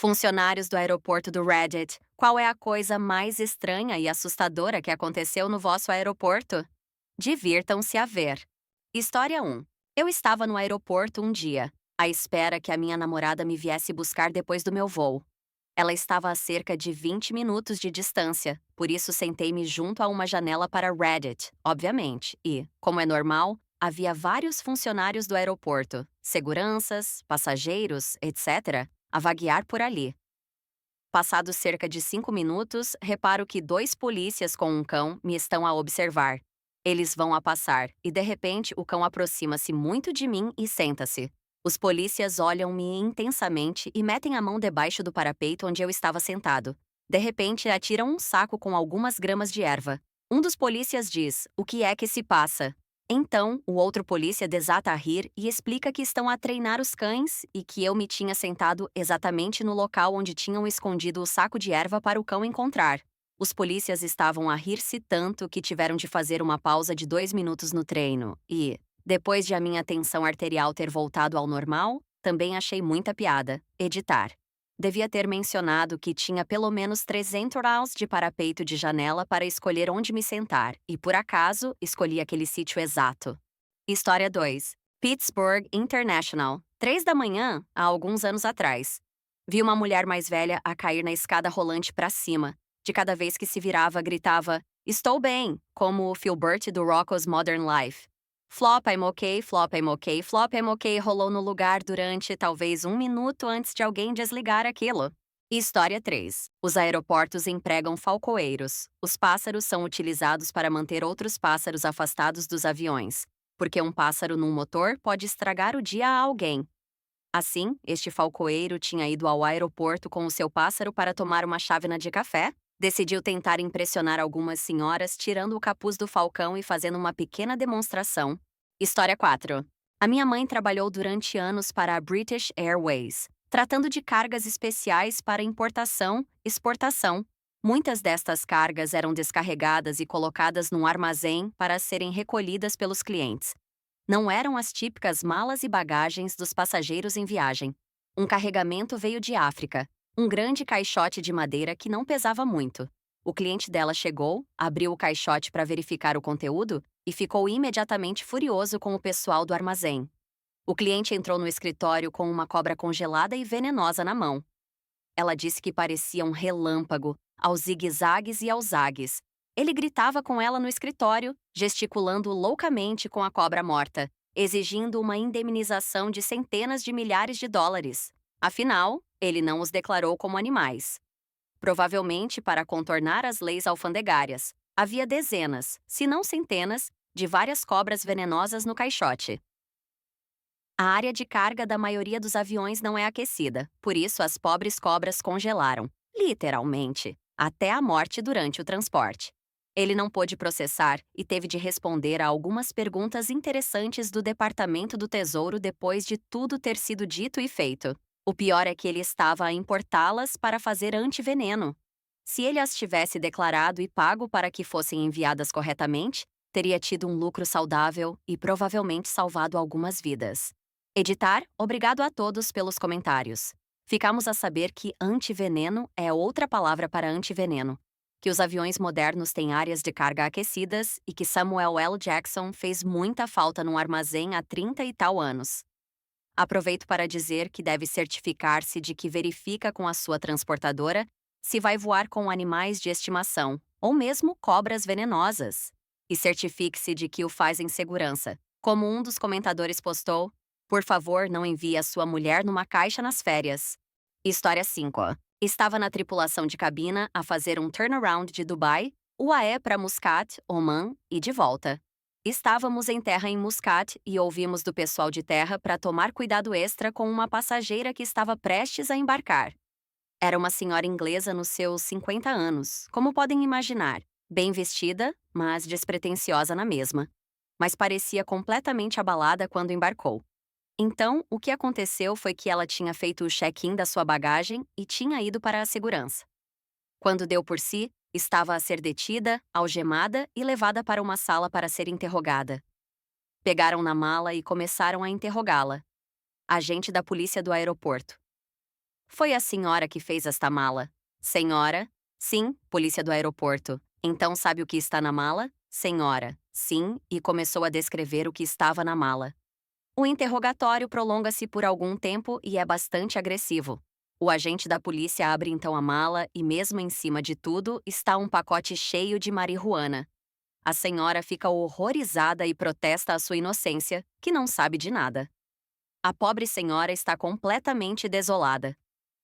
Funcionários do aeroporto do Reddit, qual é a coisa mais estranha e assustadora que aconteceu no vosso aeroporto? Divirtam-se a ver. História 1. Eu estava no aeroporto um dia, à espera que a minha namorada me viesse buscar depois do meu voo. Ela estava a cerca de 20 minutos de distância, por isso sentei-me junto a uma janela para Reddit, obviamente, e, como é normal, havia vários funcionários do aeroporto, seguranças, passageiros, etc., a vaguear por ali. Passados cerca de 5 minutos, reparo que dois polícias com um cão me estão a observar. Eles vão a passar, e de repente o cão aproxima-se muito de mim e senta-se. Os polícias olham-me intensamente e metem a mão debaixo do parapeito onde eu estava sentado. De repente, atiram um saco com algumas gramas de erva. Um dos polícias diz: "O que é que se passa?" Então, o outro polícia desata a rir e explica que estão a treinar os cães e que eu me tinha sentado exatamente no local onde tinham escondido o saco de erva para o cão encontrar. Os polícias estavam a rir-se tanto que tiveram de fazer uma pausa de 2 minutos no treino e, depois de a minha tensão arterial ter voltado ao normal, também achei muita piada. Editar. Devia ter mencionado que tinha pelo menos 300 raus de parapeito de janela para escolher onde me sentar, e por acaso, escolhi aquele sítio exato. História 2. Pittsburgh International. 3 da manhã, há alguns anos atrás. Vi uma mulher mais velha a cair na escada rolante para cima. De cada vez que se virava, gritava, "Estou bem", como o Philbert do Rocko's Modern Life. Flop, I'm okay, flop, I'm okay, flop, I'm okay rolou no lugar durante talvez 1 minuto antes de alguém desligar aquilo. História 3. Os aeroportos empregam falcoeiros. Os pássaros são utilizados para manter outros pássaros afastados dos aviões, porque um pássaro num motor pode estragar o dia a alguém. Assim, este falcoeiro tinha ido ao aeroporto com o seu pássaro para tomar uma chávena de café. Decidiu tentar impressionar algumas senhoras tirando o capuz do falcão e fazendo uma pequena demonstração. História 4. A minha mãe trabalhou durante anos para a British Airways, tratando de cargas especiais para importação e exportação. Muitas destas cargas eram descarregadas e colocadas num armazém para serem recolhidas pelos clientes. Não eram as típicas malas e bagagens dos passageiros em viagem. Um carregamento veio de África, um grande caixote de madeira que não pesava muito. O cliente dela chegou, abriu o caixote para verificar o conteúdo e ficou imediatamente furioso com o pessoal do armazém. O cliente entrou no escritório com uma cobra congelada e venenosa na mão. Ela disse que parecia um relâmpago, aos zigue-zagues e aos zagues. Ele gritava com ela no escritório, gesticulando loucamente com a cobra morta, exigindo uma indemnização de centenas de milhares de dólares. Afinal, ele não os declarou como animais. Provavelmente para contornar as leis alfandegárias. Havia dezenas, se não centenas, de várias cobras venenosas no caixote. A área de carga da maioria dos aviões não é aquecida, por isso as pobres cobras congelaram, literalmente, até a morte durante o transporte. Ele não pôde processar e teve de responder a algumas perguntas interessantes do Departamento do Tesouro depois de tudo ter sido dito e feito. O pior é que ele estava a importá-las para fazer antiveneno. Se ele as tivesse declarado e pago para que fossem enviadas corretamente, teria tido um lucro saudável e provavelmente salvado algumas vidas. Editar, obrigado a todos pelos comentários. Ficamos a saber que antiveneno é outra palavra para antiveneno, que os aviões modernos têm áreas de carga aquecidas e que Samuel L. Jackson fez muita falta num armazém há 30 e tal anos. Aproveito para dizer que deve certificar-se de que verifica com a sua transportadora se vai voar com animais de estimação, ou mesmo cobras venenosas. E certifique-se de que o faz em segurança. Como um dos comentadores postou, por favor, não envie a sua mulher numa caixa nas férias. História 5. Estava na tripulação de cabina a fazer um turnaround de Dubai, UAE para Muscat, Oman e de volta. Estávamos em terra em Muscat e ouvimos do pessoal de terra para tomar cuidado extra com uma passageira que estava prestes a embarcar. Era uma senhora inglesa nos seus 50 anos, como podem imaginar, bem vestida, mas despretensiosa na mesma. Mas parecia completamente abalada quando embarcou. Então, o que aconteceu foi que ela tinha feito o check-in da sua bagagem e tinha ido para a segurança. Quando deu por si, estava a ser detida, algemada e levada para uma sala para ser interrogada. Pegaram na mala e começaram a interrogá-la. Agente da polícia do aeroporto. Foi a senhora que fez esta mala. Senhora? Sim, polícia do aeroporto. Então sabe o que está na mala? Senhora. Sim, e começou a descrever o que estava na mala. O interrogatório prolonga-se por algum tempo e é bastante agressivo. O agente da polícia abre então a mala e, mesmo em cima de tudo, está um pacote cheio de marihuana. A senhora fica horrorizada e protesta a sua inocência, que não sabe de nada. A pobre senhora está completamente desolada.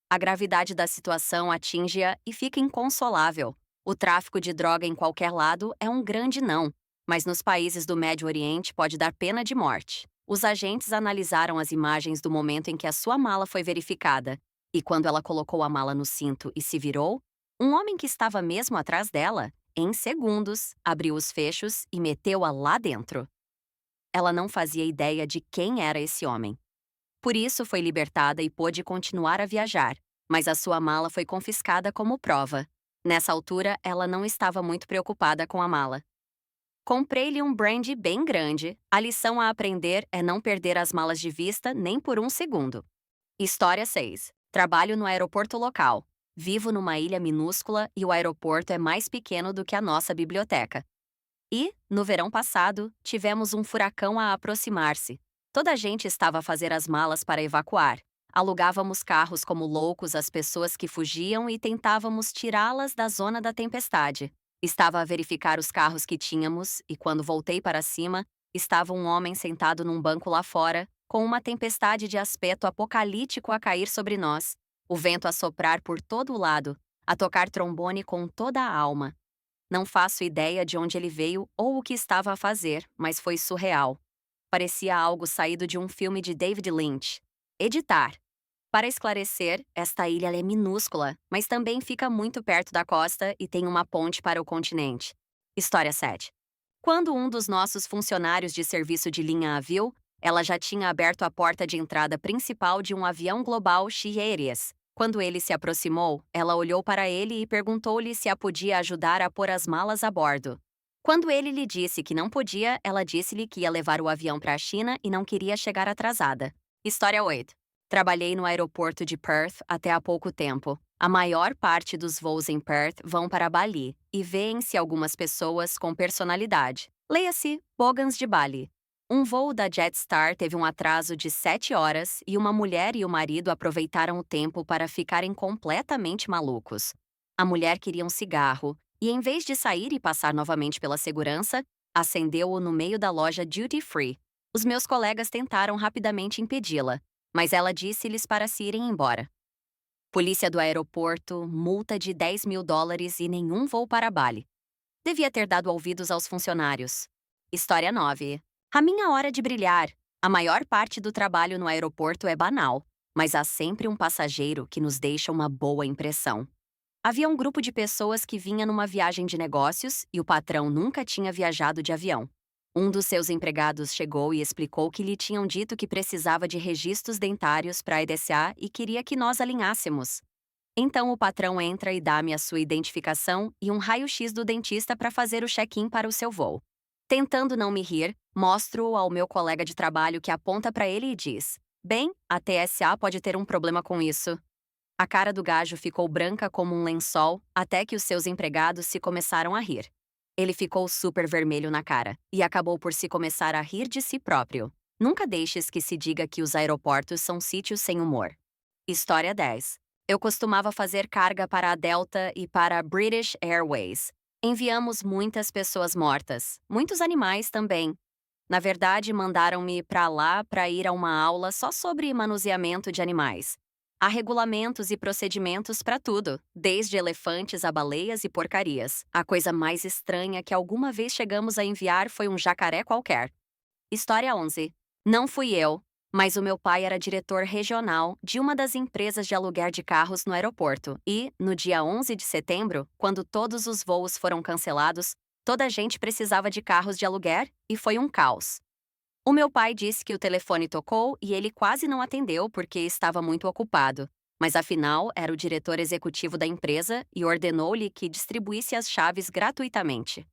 A gravidade da situação atinge-a e fica inconsolável. O tráfico de droga em qualquer lado é um grande não, mas nos países do Médio Oriente pode dar pena de morte. Os agentes analisaram as imagens do momento em que a sua mala foi verificada, e quando ela colocou a mala no cinto e se virou, um homem que estava mesmo atrás dela, em segundos, abriu os fechos e meteu-a lá dentro. Ela não fazia ideia de quem era esse homem. Por isso foi libertada e pôde continuar a viajar, mas a sua mala foi confiscada como prova. Nessa altura, ela não estava muito preocupada com a mala. Comprei-lhe um brandy bem grande. A lição a aprender é não perder as malas de vista nem por um segundo. História 6. Trabalho no aeroporto local. Vivo numa ilha minúscula e o aeroporto é mais pequeno do que a nossa biblioteca. E, no verão passado, tivemos um furacão a aproximar-se. Toda a gente estava a fazer as malas para evacuar. Alugávamos carros como loucos às pessoas que fugiam e tentávamos tirá-las da zona da tempestade. Estava a verificar os carros que tínhamos e, quando voltei para cima, estava um homem sentado num banco lá fora, com uma tempestade de aspecto apocalíptico a cair sobre nós, o vento a soprar por todo o lado, a tocar trombone com toda a alma. Não faço ideia de onde ele veio ou o que estava a fazer, mas foi surreal. Parecia algo saído de um filme de David Lynch. Editar. Para esclarecer, esta ilha é minúscula, mas também fica muito perto da costa e tem uma ponte para o continente. História 7. Quando um dos nossos funcionários de serviço de linha a viu, ela já tinha aberto a porta de entrada principal de um avião global X-Aéreas. Quando ele se aproximou, ela olhou para ele e perguntou-lhe se a podia ajudar a pôr as malas a bordo. Quando ele lhe disse que não podia, ela disse-lhe que ia levar o avião para a China e não queria chegar atrasada. História 8. Trabalhei no aeroporto de Perth até há pouco tempo. A maior parte dos voos em Perth vão para Bali, e vêem-se algumas pessoas com personalidade. Leia-se Bogans de Bali. Um voo da Jetstar teve um atraso de 7 horas e uma mulher e o marido aproveitaram o tempo para ficarem completamente malucos. A mulher queria um cigarro e, em vez de sair e passar novamente pela segurança, acendeu-o no meio da loja Duty Free. Os meus colegas tentaram rapidamente impedi-la, mas ela disse-lhes para se irem embora. Polícia do aeroporto, multa de $10.000 e nenhum voo para Bali. Devia ter dado ouvidos aos funcionários. História 9. A minha hora de brilhar. A maior parte do trabalho no aeroporto é banal, mas há sempre um passageiro que nos deixa uma boa impressão. Havia um grupo de pessoas que vinha numa viagem de negócios e o patrão nunca tinha viajado de avião. Um dos seus empregados chegou e explicou que lhe tinham dito que precisava de registros dentários para a EDSA e queria que nós alinhássemos. Então o patrão entra e dá-me a sua identificação e um raio-x do dentista para fazer o check-in para o seu voo. Tentando não me rir, mostro ao meu colega de trabalho que aponta para ele e diz: "Bem, a TSA pode ter um problema com isso." A cara do gajo ficou branca como um lençol até que os seus empregados se começaram a rir. Ele ficou super vermelho na cara e acabou por se começar a rir de si próprio. Nunca deixes que se diga que os aeroportos são sítios sem humor. História 10. Eu costumava fazer carga para a Delta e para a British Airways. Enviamos muitas pessoas mortas, muitos animais também. Na verdade, mandaram-me para lá para ir a uma aula só sobre manuseamento de animais. Há regulamentos e procedimentos para tudo, desde elefantes a baleias e porcarias. A coisa mais estranha que alguma vez chegamos a enviar foi um jacaré qualquer. História 11. Não fui eu, mas o meu pai era diretor regional de uma das empresas de aluguer de carros no aeroporto e, no dia 11 de setembro, quando todos os voos foram cancelados, toda a gente precisava de carros de aluguer e foi um caos. O meu pai disse que o telefone tocou e ele quase não atendeu porque estava muito ocupado, mas afinal era o diretor executivo da empresa e ordenou-lhe que distribuísse as chaves gratuitamente.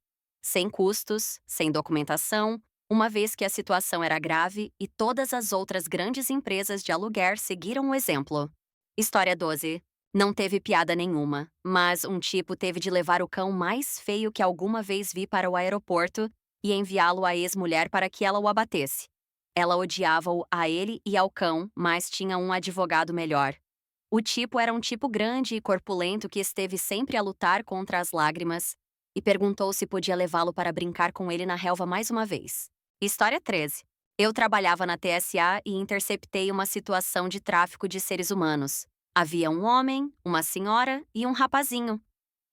Sem custos, sem documentação, uma vez que a situação era grave e todas as outras grandes empresas de aluguer seguiram o exemplo. História 12. Não teve piada nenhuma, mas um tipo teve de levar o cão mais feio que alguma vez vi para o aeroporto e enviá-lo à ex-mulher para que ela o abatesse. Ela odiava-o a ele e ao cão, mas tinha um advogado melhor. O tipo era um tipo grande e corpulento que esteve sempre a lutar contra as lágrimas e perguntou se podia levá-lo para brincar com ele na relva mais uma vez. História 13. Eu trabalhava na TSA e interceptei uma situação de tráfico de seres humanos. Havia um homem, uma senhora e um rapazinho,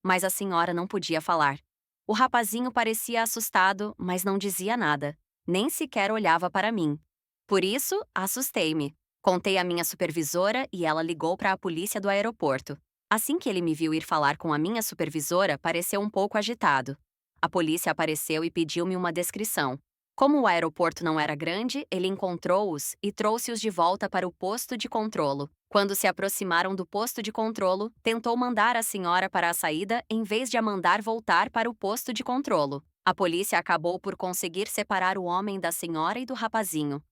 mas a senhora não podia falar. O rapazinho parecia assustado, mas não dizia nada, nem sequer olhava para mim. Por isso, assustei-me. Contei à minha supervisora e ela ligou para a polícia do aeroporto. Assim que ele me viu ir falar com a minha supervisora, pareceu um pouco agitado. A polícia apareceu e pediu-me uma descrição. Como o aeroporto não era grande, ele encontrou-os e trouxe-os de volta para o posto de controlo. Quando se aproximaram do posto de controlo, tentou mandar a senhora para a saída em vez de a mandar voltar para o posto de controlo. A polícia acabou por conseguir separar o homem da senhora e do rapazinho.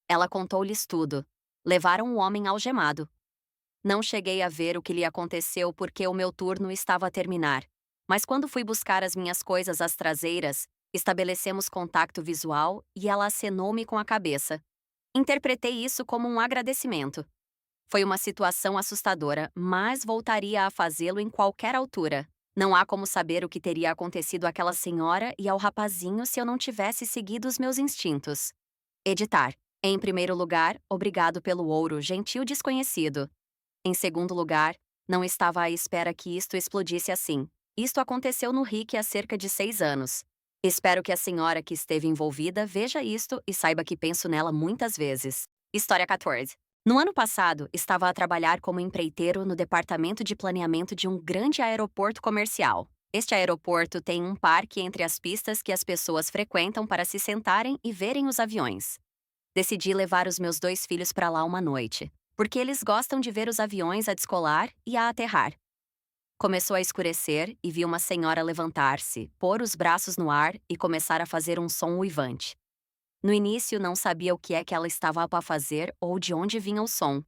Ela contou-lhes tudo. Levaram o homem algemado. Não cheguei a ver o que lhe aconteceu porque o meu turno estava a terminar. Mas quando fui buscar as minhas coisas às traseiras, estabelecemos contato visual e ela acenou-me com a cabeça. Interpretei isso como um agradecimento. Foi uma situação assustadora, mas voltaria a fazê-lo em qualquer altura. Não há como saber o que teria acontecido àquela senhora e ao rapazinho se eu não tivesse seguido os meus instintos. Editar. Em primeiro lugar, obrigado pelo ouro, gentil desconhecido. Em segundo lugar, não estava à espera que isto explodisse assim. Isto aconteceu no RIC há cerca de 6 anos. Espero que a senhora que esteve envolvida veja isto e saiba que penso nela muitas vezes. História 14. No ano passado, estava a trabalhar como empreiteiro no departamento de planeamento de um grande aeroporto comercial. Este aeroporto tem um parque entre as pistas que as pessoas frequentam para se sentarem e verem os aviões. Decidi levar os meus 2 filhos para lá uma noite, porque eles gostam de ver os aviões a descolar e a aterrar. Começou a escurecer e vi uma senhora levantar-se, pôr os braços no ar e começar a fazer um som uivante. No início, não sabia o que é que ela estava a fazer ou de onde vinha o som.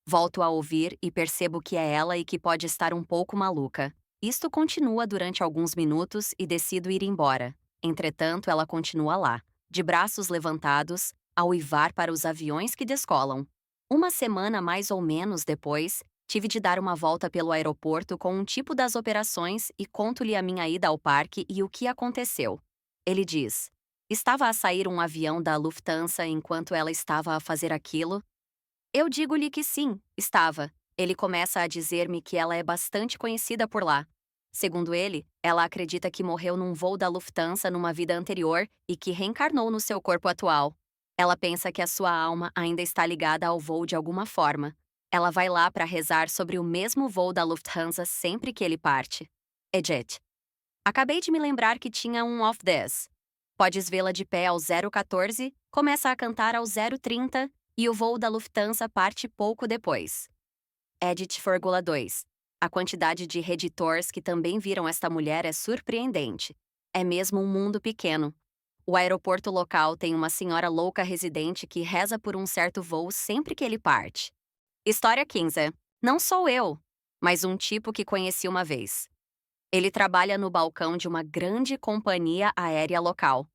Volto a ouvir e percebo que é ela e que pode estar um pouco maluca. Isto continua durante alguns minutos e decido ir embora. Entretanto, ela continua lá, de braços levantados, a uivar para os aviões que descolam. Uma semana mais ou menos depois, tive de dar uma volta pelo aeroporto com um tipo das operações e conto-lhe a minha ida ao parque e o que aconteceu. Ele diz: estava a sair um avião da Lufthansa enquanto ela estava a fazer aquilo? Eu digo-lhe que sim, estava. Ele começa a dizer-me que ela é bastante conhecida por lá. Segundo ele, ela acredita que morreu num voo da Lufthansa numa vida anterior e que reencarnou no seu corpo atual. Ela pensa que a sua alma ainda está ligada ao voo de alguma forma. Ela vai lá para rezar sobre o mesmo voo da Lufthansa sempre que ele parte. Edit. Acabei de me lembrar que tinha um off this. Podes vê-la de pé ao 014, começa a cantar ao 030 e o voo da Lufthansa parte pouco depois. Edit, 2. A quantidade de reditores que também viram esta mulher é surpreendente. É mesmo um mundo pequeno. O aeroporto local tem uma senhora louca residente que reza por um certo voo sempre que ele parte. História 15. Não sou eu, mas um tipo que conheci uma vez. Ele trabalha no balcão de uma grande companhia aérea local.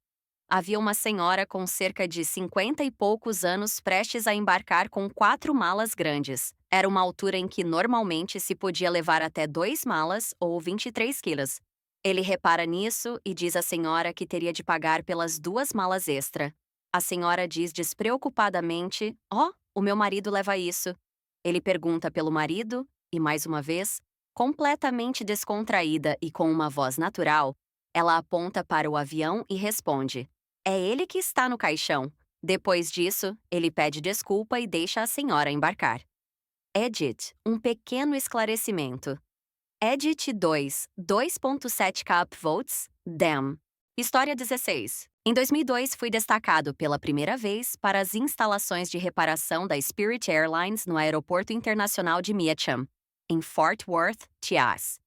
Havia uma senhora com cerca de 50 e poucos anos prestes a embarcar com 4 malas grandes. Era uma altura em que normalmente se podia levar até 2 malas ou 23 quilos. Ele repara nisso e diz à senhora que teria de pagar pelas 2 malas extra. A senhora diz despreocupadamente: "Oh, o meu marido leva isso." Ele pergunta pelo marido e, mais uma vez, completamente descontraída e com uma voz natural, ela aponta para o avião e responde: "É ele que está no caixão." Depois disso, ele pede desculpa e deixa a senhora embarcar. Edit, um pequeno esclarecimento. Edit 2, 2.7 cap votes, DAM. História 16. Em 2002, fui destacado pela primeira vez para as instalações de reparação da Spirit Airlines no Aeroporto Internacional de Meacham, em Fort Worth, Texas.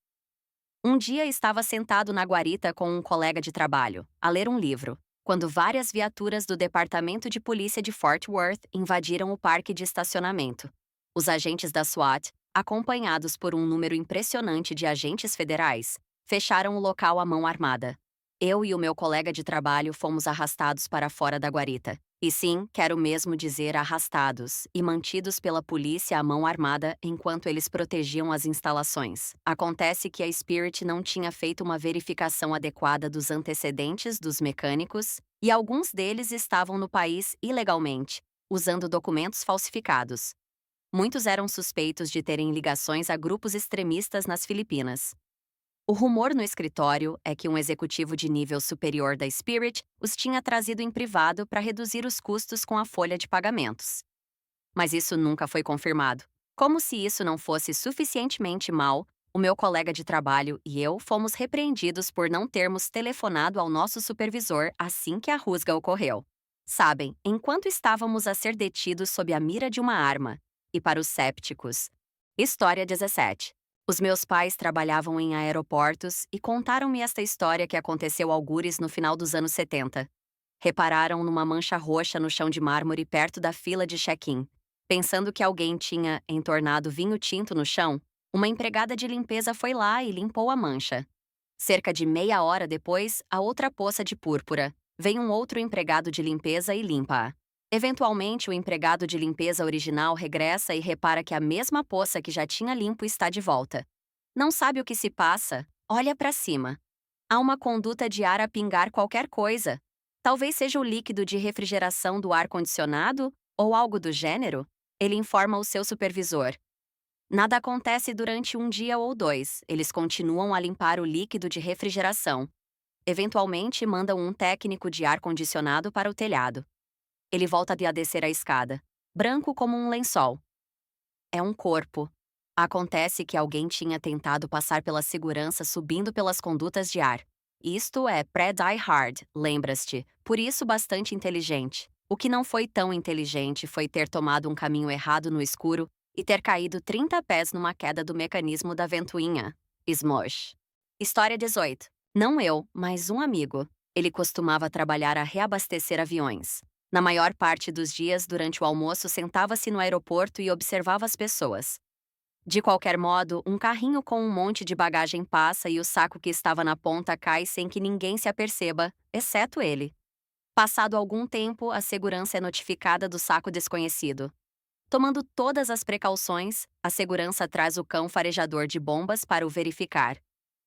Um dia estava sentado na guarita com um colega de trabalho, a ler um livro, quando várias viaturas do Departamento de Polícia de Fort Worth invadiram o parque de estacionamento. Os agentes da SWAT, acompanhados por um número impressionante de agentes federais, fecharam o local à mão armada. Eu e o meu colega de trabalho fomos arrastados para fora da guarita. E sim, quero mesmo dizer arrastados e mantidos pela polícia à mão armada enquanto eles protegiam as instalações. Acontece que a Spirit não tinha feito uma verificação adequada dos antecedentes dos mecânicos e alguns deles estavam no país ilegalmente, usando documentos falsificados. Muitos eram suspeitos de terem ligações a grupos extremistas nas Filipinas. O rumor no escritório é que um executivo de nível superior da Spirit os tinha trazido em privado para reduzir os custos com a folha de pagamentos. Mas isso nunca foi confirmado. Como se isso não fosse suficientemente mal, o meu colega de trabalho e eu fomos repreendidos por não termos telefonado ao nosso supervisor assim que a rusga ocorreu. Sabem, enquanto estávamos a ser detidos sob a mira de uma arma. E para os sépticos. História 17. Os meus pais trabalhavam em aeroportos e contaram-me esta história que aconteceu algures no final dos anos 70. Repararam numa mancha roxa no chão de mármore perto da fila de check-in. Pensando que alguém tinha entornado vinho tinto no chão, uma empregada de limpeza foi lá e limpou a mancha. Cerca de meia hora depois, a outra poça de púrpura. Vem um outro empregado de limpeza e limpa-a. Eventualmente, o empregado de limpeza original regressa e repara que a mesma poça que já tinha limpo está de volta. Não sabe o que se passa? Olha para cima. Há uma conduta de ar a pingar qualquer coisa. Talvez seja o líquido de refrigeração do ar-condicionado ou algo do gênero. Ele informa o seu supervisor. Nada acontece durante um dia ou dois. Eles continuam a limpar o líquido de refrigeração. Eventualmente, mandam um técnico de ar-condicionado para o telhado. Ele volta a descer a escada, branco como um lençol. É um corpo. Acontece que alguém tinha tentado passar pela segurança subindo pelas condutas de ar. Isto é pré-die hard, lembras-te, por isso bastante inteligente. O que não foi tão inteligente foi ter tomado um caminho errado no escuro e ter caído 30 pés numa queda do mecanismo da ventoinha. Smosh. História 18. Não eu, mas um amigo. Ele costumava trabalhar a reabastecer aviões. Na maior parte dos dias, durante o almoço, sentava-se no aeroporto e observava as pessoas. De qualquer modo, um carrinho com um monte de bagagem passa e o saco que estava na ponta cai sem que ninguém se aperceba, exceto ele. Passado algum tempo, a segurança é notificada do saco desconhecido. Tomando todas as precauções, a segurança traz o cão farejador de bombas para o verificar.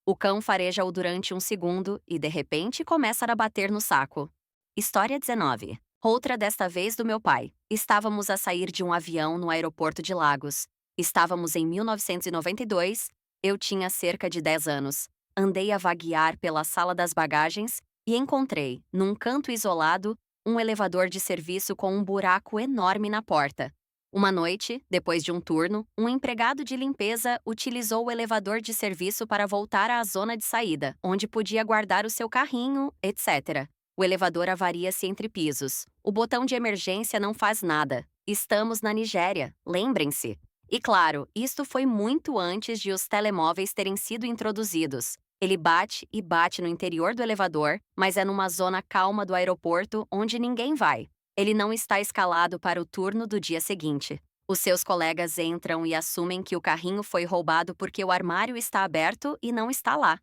O cão fareja-o durante um segundo e, de repente, começa a bater no saco. História 19. Outra desta vez do meu pai. Estávamos a sair de um avião no aeroporto de Lagos. Estávamos em 1992, eu tinha cerca de 10 anos. Andei a vaguear pela sala das bagagens e encontrei, num canto isolado, um elevador de serviço com um buraco enorme na porta. Uma noite, depois de um turno, um empregado de limpeza utilizou o elevador de serviço para voltar à zona de saída, onde podia guardar o seu carrinho, etc. O elevador avaria-se entre pisos. O botão de emergência não faz nada. Estamos na Nigéria, lembrem-se. E claro, isto foi muito antes de os telemóveis terem sido introduzidos. Ele bate e bate no interior do elevador, mas é numa zona calma do aeroporto onde ninguém vai. Ele não está escalado para o turno do dia seguinte. Os seus colegas entram e assumem que o carrinho foi roubado porque o armário está aberto e não está lá.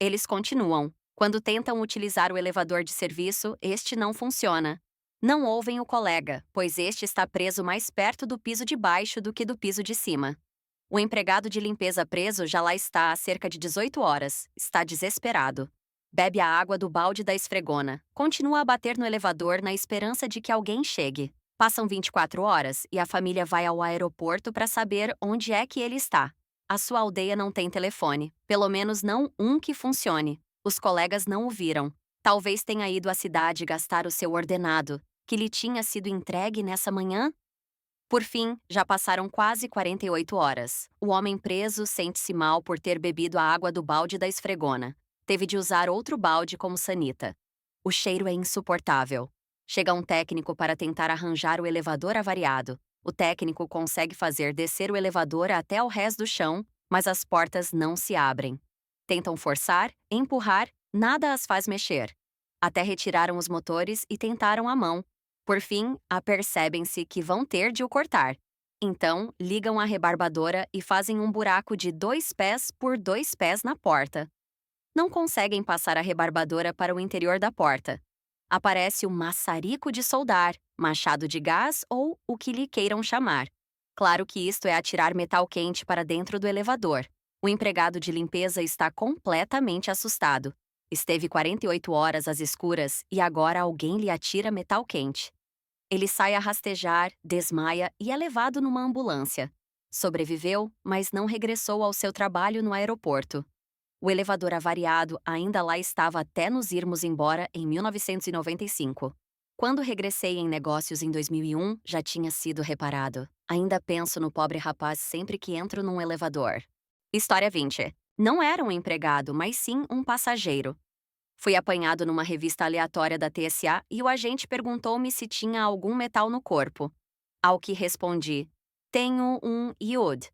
Eles continuam. Quando tentam utilizar o elevador de serviço, este não funciona. Não ouvem o colega, pois este está preso mais perto do piso de baixo do que do piso de cima. O empregado de limpeza preso já lá está há cerca de 18 horas. Está desesperado. Bebe a água do balde da esfregona. Continua a bater no elevador na esperança de que alguém chegue. Passam 24 horas e a família vai ao aeroporto para saber onde é que ele está. A sua aldeia não tem telefone, pelo menos não um que funcione. Os colegas não o viram. Talvez tenha ido à cidade gastar o seu ordenado, que lhe tinha sido entregue nessa manhã? Por fim, já passaram quase 48 horas. O homem preso sente-se mal por ter bebido a água do balde da esfregona. Teve de usar outro balde como sanita. O cheiro é insuportável. Chega um técnico para tentar arranjar o elevador avariado. O técnico consegue fazer descer o elevador até ao rés do chão, mas as portas não se abrem. Tentam forçar, empurrar, nada as faz mexer. Até retiraram os motores e tentaram a mão. Por fim, apercebem-se que vão ter de o cortar. Então, ligam a rebarbadora e fazem um buraco de 2 pés por 2 pés na porta. Não conseguem passar a rebarbadora para o interior da porta. Aparece o maçarico de soldar, machado de gás ou o que lhe queiram chamar. Claro que isto é atirar metal quente para dentro do elevador. O empregado de limpeza está completamente assustado. Esteve 48 horas às escuras e agora alguém lhe atira metal quente. Ele sai a rastejar, desmaia e é levado numa ambulância. Sobreviveu, mas não regressou ao seu trabalho no aeroporto. O elevador avariado ainda lá estava até nos irmos embora em 1995. Quando regressei em negócios em 2001, já tinha sido reparado. Ainda penso no pobre rapaz sempre que entro num elevador. História 20. Não era um empregado, mas sim um passageiro. Fui apanhado numa revista aleatória da TSA e o agente perguntou-me se tinha algum metal no corpo. Ao que respondi: tenho um iod.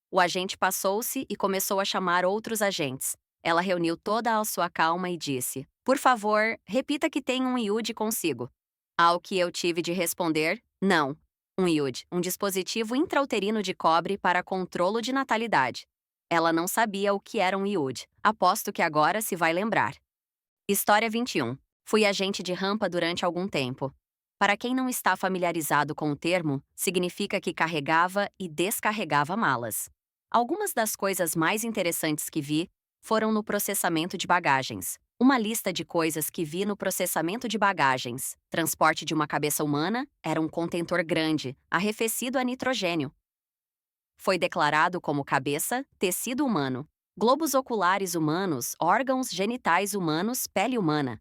O agente passou-se e começou a chamar outros agentes. Ela reuniu toda a sua calma e disse: por favor, repita que tem um iud consigo. Ao que eu tive de responder: não. Um iud, um dispositivo intrauterino de cobre para controlo de natalidade. Ela não sabia o que era um iud. Aposto que agora se vai lembrar. História 21. Fui agente de rampa durante algum tempo. Para quem não está familiarizado com o termo, significa que carregava e descarregava malas. Algumas das coisas mais interessantes que vi foram no processamento de bagagens. Uma lista de coisas que vi no processamento de bagagens. Transporte de uma cabeça humana era um contentor grande, arrefecido a nitrogênio. Foi declarado como cabeça, tecido humano. Globos oculares humanos, órgãos genitais humanos, pele humana.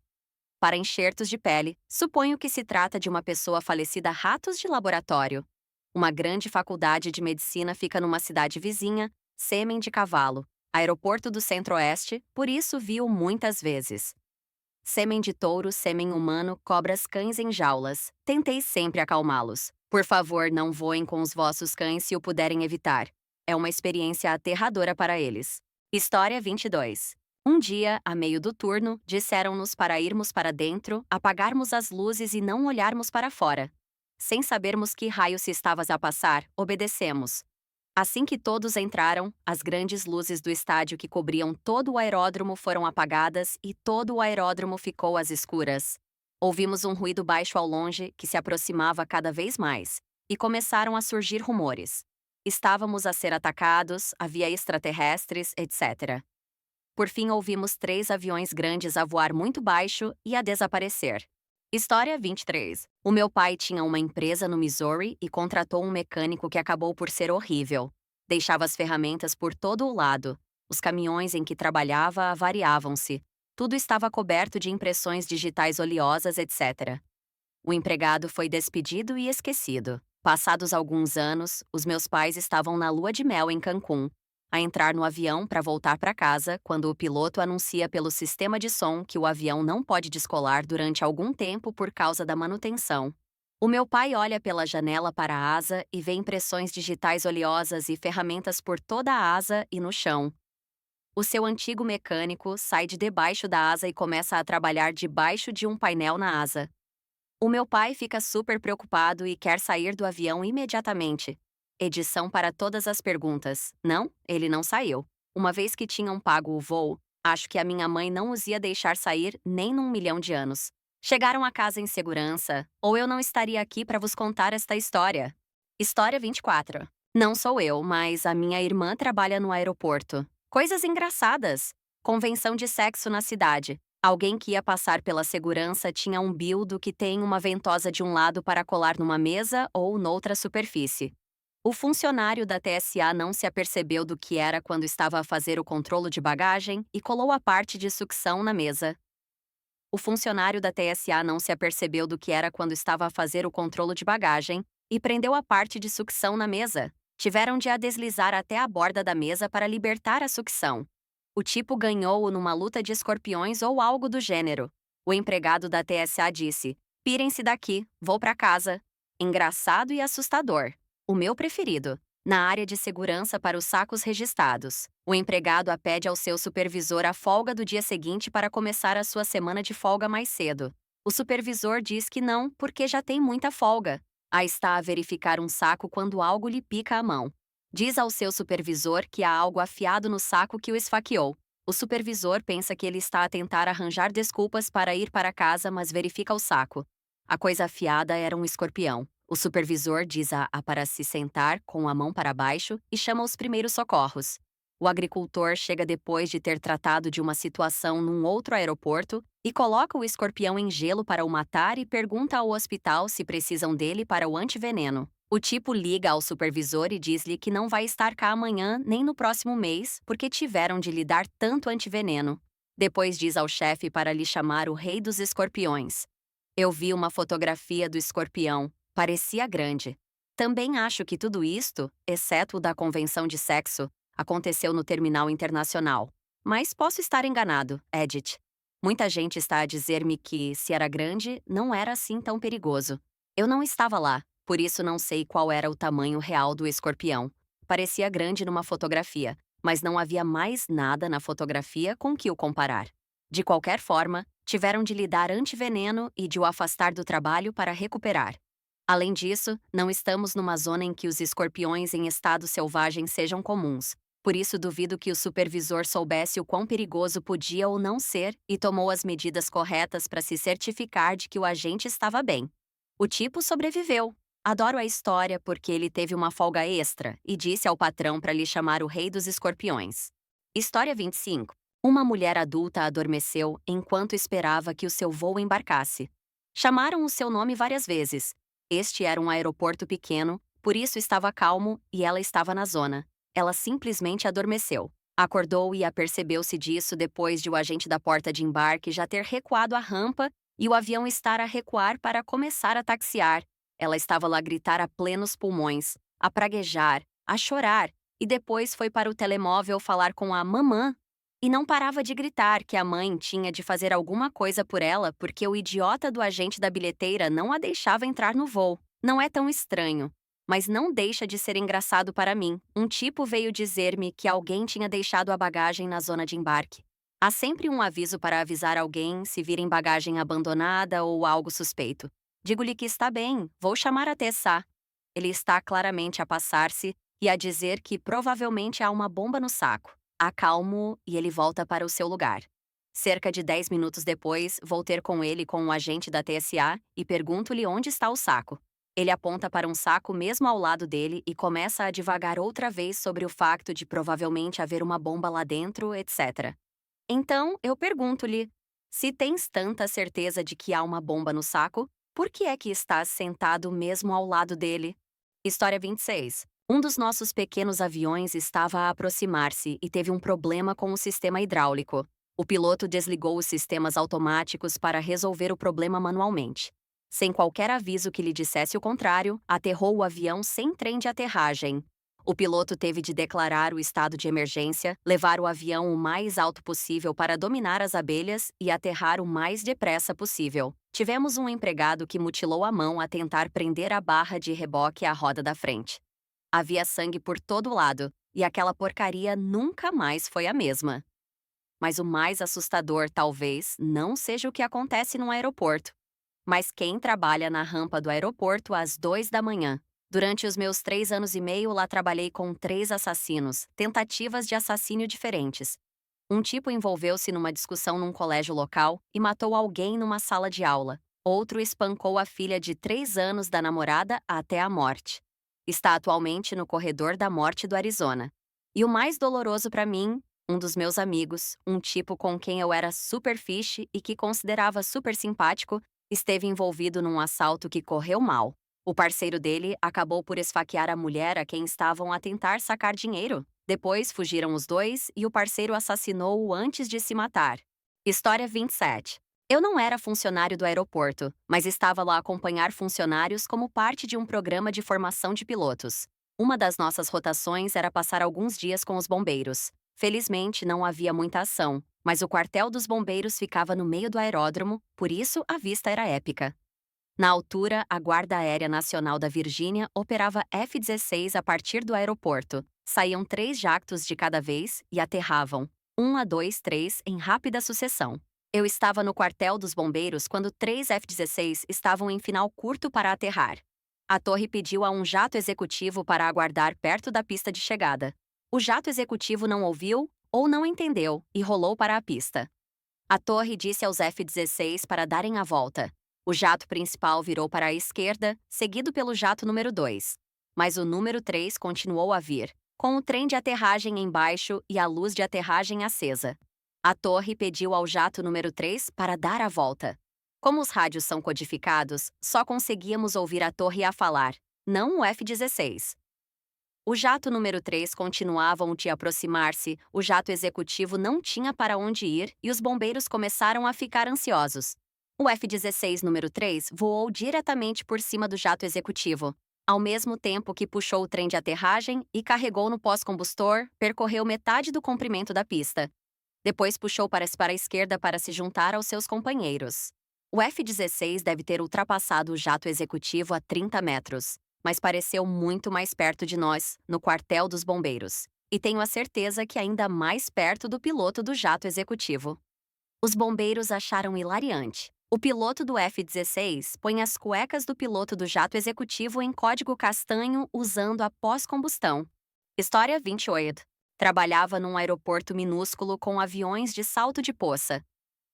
Para enxertos de pele, suponho que se trata de uma pessoa falecida a ratos de laboratório. Uma grande faculdade de medicina fica numa cidade vizinha, sêmen de cavalo. Aeroporto do Centro-Oeste, por isso vi-o muitas vezes. Sêmen de touro, sêmen humano, cobras, cães em jaulas. Tentei sempre acalmá-los. Por favor, não voem com os vossos cães se o puderem evitar. É uma experiência aterradora para eles. História 22. Um dia, a meio do turno, disseram-nos para irmos para dentro, apagarmos as luzes e não olharmos para fora. Sem sabermos que raio se estavas a passar, obedecemos. Assim que todos entraram, as grandes luzes do estádio que cobriam todo o aeródromo foram apagadas e todo o aeródromo ficou às escuras. Ouvimos um ruído baixo ao longe, que se aproximava cada vez mais, e começaram a surgir rumores. Estávamos a ser atacados, havia extraterrestres, etc. Por fim, ouvimos 3 aviões grandes a voar muito baixo e a desaparecer. História 23. O meu pai tinha uma empresa no Missouri e contratou um mecânico que acabou por ser horrível. Deixava as ferramentas por todo o lado. Os caminhões em que trabalhava avariavam-se. Tudo estava coberto de impressões digitais oleosas, etc. O empregado foi despedido e esquecido. Passados alguns anos, os meus pais estavam na lua de mel em Cancún, a entrar no avião para voltar para casa quando o piloto anuncia pelo sistema de som que o avião não pode descolar durante algum tempo por causa da manutenção. O meu pai olha pela janela para a asa e vê impressões digitais oleosas e ferramentas por toda a asa e no chão. O seu antigo mecânico sai de debaixo da asa e começa a trabalhar debaixo de um painel na asa. O meu pai fica super preocupado e quer sair do avião imediatamente. Edição para todas as perguntas. Não, ele não saiu. Uma vez que tinham pago o voo, acho que a minha mãe não os ia deixar sair nem num milhão de anos. Chegaram a casa em segurança, ou eu não estaria aqui para vos contar esta história. História 24. Não sou eu, mas a minha irmã trabalha no aeroporto. Coisas engraçadas. Convenção de sexo na cidade. Alguém que ia passar pela segurança tinha um bildo que tem uma ventosa de um lado para colar numa mesa ou noutra superfície. O funcionário da TSA não se apercebeu do que era quando estava a fazer o controlo de bagagem e colou a parte de sucção na mesa. O funcionário da TSA não se apercebeu do que era quando estava a fazer o controlo de bagagem e prendeu a parte de sucção na mesa. Tiveram de a deslizar até a borda da mesa para libertar a sucção. O tipo ganhou-o numa luta de escorpiões ou algo do gênero. O empregado da TSA disse: pirem-se daqui, vou para casa. Engraçado e assustador. O meu preferido. Na área de segurança para os sacos registados, o empregado pede ao seu supervisor a folga do dia seguinte para começar a sua semana de folga mais cedo. O supervisor diz que não, porque já tem muita folga. A está a verificar um saco quando algo lhe pica a mão. Diz ao seu supervisor que há algo afiado no saco que o esfaqueou. O supervisor pensa que ele está a tentar arranjar desculpas para ir para casa, mas verifica o saco. A coisa afiada era um escorpião. O supervisor diz a para se sentar com a mão para baixo e chama os primeiros socorros. O agricultor chega depois de ter tratado de uma situação num outro aeroporto e coloca o escorpião em gelo para o matar e pergunta ao hospital se precisam dele para o antiveneno. O tipo liga ao supervisor e diz-lhe que não vai estar cá amanhã nem no próximo mês porque tiveram de lhe dar tanto antiveneno. Depois diz ao chefe para lhe chamar o rei dos escorpiões. Eu vi uma fotografia do escorpião. Parecia grande. Também acho que tudo isto, exceto o da convenção de sexo, aconteceu no terminal internacional. Mas posso estar enganado, Edith. Muita gente está a dizer-me que, se era grande, não era assim tão perigoso. Eu não estava lá, por isso não sei qual era o tamanho real do escorpião. Parecia grande numa fotografia, mas não havia mais nada na fotografia com que o comparar. De qualquer forma, tiveram de lhe dar antiveneno e de o afastar do trabalho para recuperar. Além disso, não estamos numa zona em que os escorpiões em estado selvagem sejam comuns. Por isso duvido que o supervisor soubesse o quão perigoso podia ou não ser e tomou as medidas corretas para se certificar de que o agente estava bem. O tipo sobreviveu. Adoro a história porque ele teve uma folga extra e disse ao patrão para lhe chamar o rei dos escorpiões. História 25. Uma mulher adulta adormeceu enquanto esperava que o seu voo embarcasse. Chamaram o seu nome várias vezes. Este era um aeroporto pequeno, por isso estava calmo e ela estava na zona. Ela simplesmente adormeceu. Acordou e apercebeu-se disso depois de o agente da porta de embarque já ter recuado a rampa e o avião estar a recuar para começar a taxiar. Ela estava lá a gritar a plenos pulmões, a praguejar, a chorar, e depois foi para o telemóvel falar com a mamã. E não parava de gritar que a mãe tinha de fazer alguma coisa por ela porque o idiota do agente da bilheteira não a deixava entrar no voo. Não é tão estranho. Mas não deixa de ser engraçado para mim. Um tipo veio dizer-me que alguém tinha deixado a bagagem na zona de embarque. Há sempre um aviso para avisar alguém se virem bagagem abandonada ou algo suspeito. Digo-lhe que está bem, vou chamar a Tessa. Ele está claramente a passar-se e a dizer que provavelmente há uma bomba no saco. Acalmo e ele volta para o seu lugar. Cerca de 10 minutos depois, vou ter com ele com um agente da TSA e pergunto-lhe onde está o saco. Ele aponta para um saco mesmo ao lado dele e começa a divagar outra vez sobre o facto de provavelmente haver uma bomba lá dentro, etc. Então, eu pergunto-lhe: se tens tanta certeza de que há uma bomba no saco, por que é que estás sentado mesmo ao lado dele? História 26. Um dos nossos pequenos aviões estava a aproximar-se e teve um problema com o sistema hidráulico. O piloto desligou os sistemas automáticos para resolver o problema manualmente. Sem qualquer aviso que lhe dissesse o contrário, aterrou o avião sem trem de aterragem. O piloto teve de declarar o estado de emergência, levar o avião o mais alto possível para dominar as abelhas e aterrar o mais depressa possível. Tivemos um empregado que mutilou a mão a tentar prender a barra de reboque à roda da frente. Havia sangue por todo lado, e aquela porcaria nunca mais foi a mesma. Mas o mais assustador, talvez, não seja o que acontece no aeroporto. Mas quem trabalha na rampa do aeroporto às 2 da manhã? Durante os meus 3 anos e meio, lá trabalhei com 3 assassinos, tentativas de assassínio diferentes. Um tipo envolveu-se numa discussão num colégio local e matou alguém numa sala de aula. Outro espancou a filha de 3 anos da namorada até a morte. Está atualmente no corredor da morte do Arizona. E o mais doloroso para mim, um dos meus amigos, um tipo com quem eu era super fish e que considerava super simpático, esteve envolvido num assalto que correu mal. O parceiro dele acabou por esfaquear a mulher a quem estavam a tentar sacar dinheiro. Depois fugiram os dois e o parceiro assassinou-o antes de se matar. História 27. Eu não era funcionário do aeroporto, mas estava lá a acompanhar funcionários como parte de um programa de formação de pilotos. Uma das nossas rotações era passar alguns dias com os bombeiros. Felizmente, não havia muita ação, mas o quartel dos bombeiros ficava no meio do aeródromo, por isso a vista era épica. Na altura, a Guarda Aérea Nacional da Virgínia operava F-16 a partir do aeroporto. Saíam 3 jactos de cada vez e aterravam, 1 a 2, 3, em rápida sucessão. Eu estava no quartel dos bombeiros quando 3 F-16 estavam em final curto para aterrar. A torre pediu a um jato executivo para aguardar perto da pista de chegada. O jato executivo não ouviu ou não entendeu e rolou para a pista. A torre disse aos F-16 para darem a volta. O jato principal virou para a esquerda, seguido pelo jato número 2. Mas o número 3 continuou a vir, com o trem de aterragem embaixo e a luz de aterragem acesa. A torre pediu ao jato número 3 para dar a volta. Como os rádios são codificados, só conseguíamos ouvir a torre a falar, não o F-16. O jato número 3 continuavam de aproximar-se, o jato executivo não tinha para onde ir e os bombeiros começaram a ficar ansiosos. O F-16 número 3 voou diretamente por cima do jato executivo, ao mesmo tempo que puxou o trem de aterragem e carregou no pós-combustor, percorreu metade do comprimento da pista. Depois puxou para a esquerda para se juntar aos seus companheiros. O F-16 deve ter ultrapassado o jato executivo a 30 metros, mas pareceu muito mais perto de nós, no quartel dos bombeiros. E tenho a certeza que ainda mais perto do piloto do jato executivo. Os bombeiros acharam hilariante. O piloto do F-16 põe as cuecas do piloto do jato executivo em código castanho usando a pós-combustão. História 28. Trabalhava num aeroporto minúsculo com aviões de salto de poça.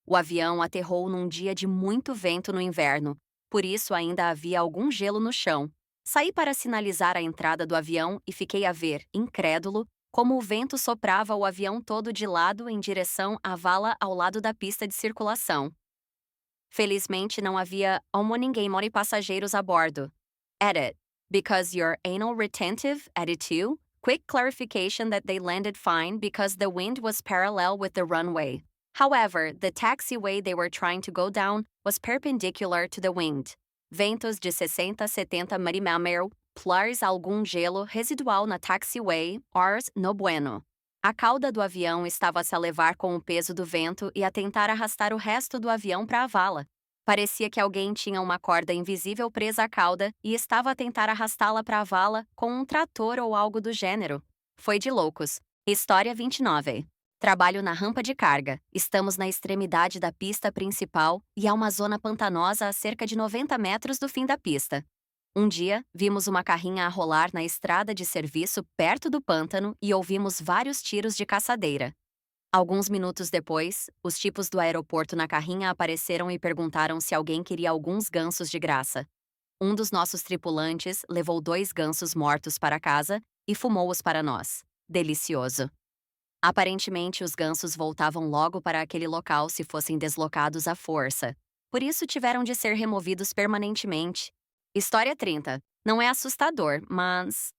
O avião aterrou num dia de muito vento no inverno, por isso ainda havia algum gelo no chão. Saí para sinalizar a entrada do avião e fiquei a ver, incrédulo, como o vento soprava o avião todo de lado em direção à vala ao lado da pista de circulação. Felizmente não havia ninguém e passageiros a bordo. Edit. Because you're anal retentive, edit 2. Quick clarification that they landed fine because the wind was parallel with the runway. However, the taxiway they were trying to go down was perpendicular to the wind. Ventos de 60 a 70 mph, plus algum gelo residual na taxiway, ors no bueno. A cauda do avião estava a se elevar com o peso do vento e a tentar arrastar o resto do avião para a vala. Parecia que alguém tinha uma corda invisível presa à cauda e estava a tentar arrastá-la para a vala com um trator ou algo do gênero. Foi de loucos. História 29. Trabalho na rampa de carga. Estamos na extremidade da pista principal e há uma zona pantanosa a cerca de 90 metros do fim da pista. Um dia, vimos uma carrinha a rolar na estrada de serviço perto do pântano e ouvimos vários tiros de caçadeira. Alguns minutos depois, os tipos do aeroporto na carrinha apareceram e perguntaram se alguém queria alguns gansos de graça. Um dos nossos tripulantes levou 2 gansos mortos para casa e fumou-os para nós. Delicioso. Aparentemente, os gansos voltavam logo para aquele local se fossem deslocados à força. Por isso tiveram de ser removidos permanentemente. História 30. Não é assustador, mas...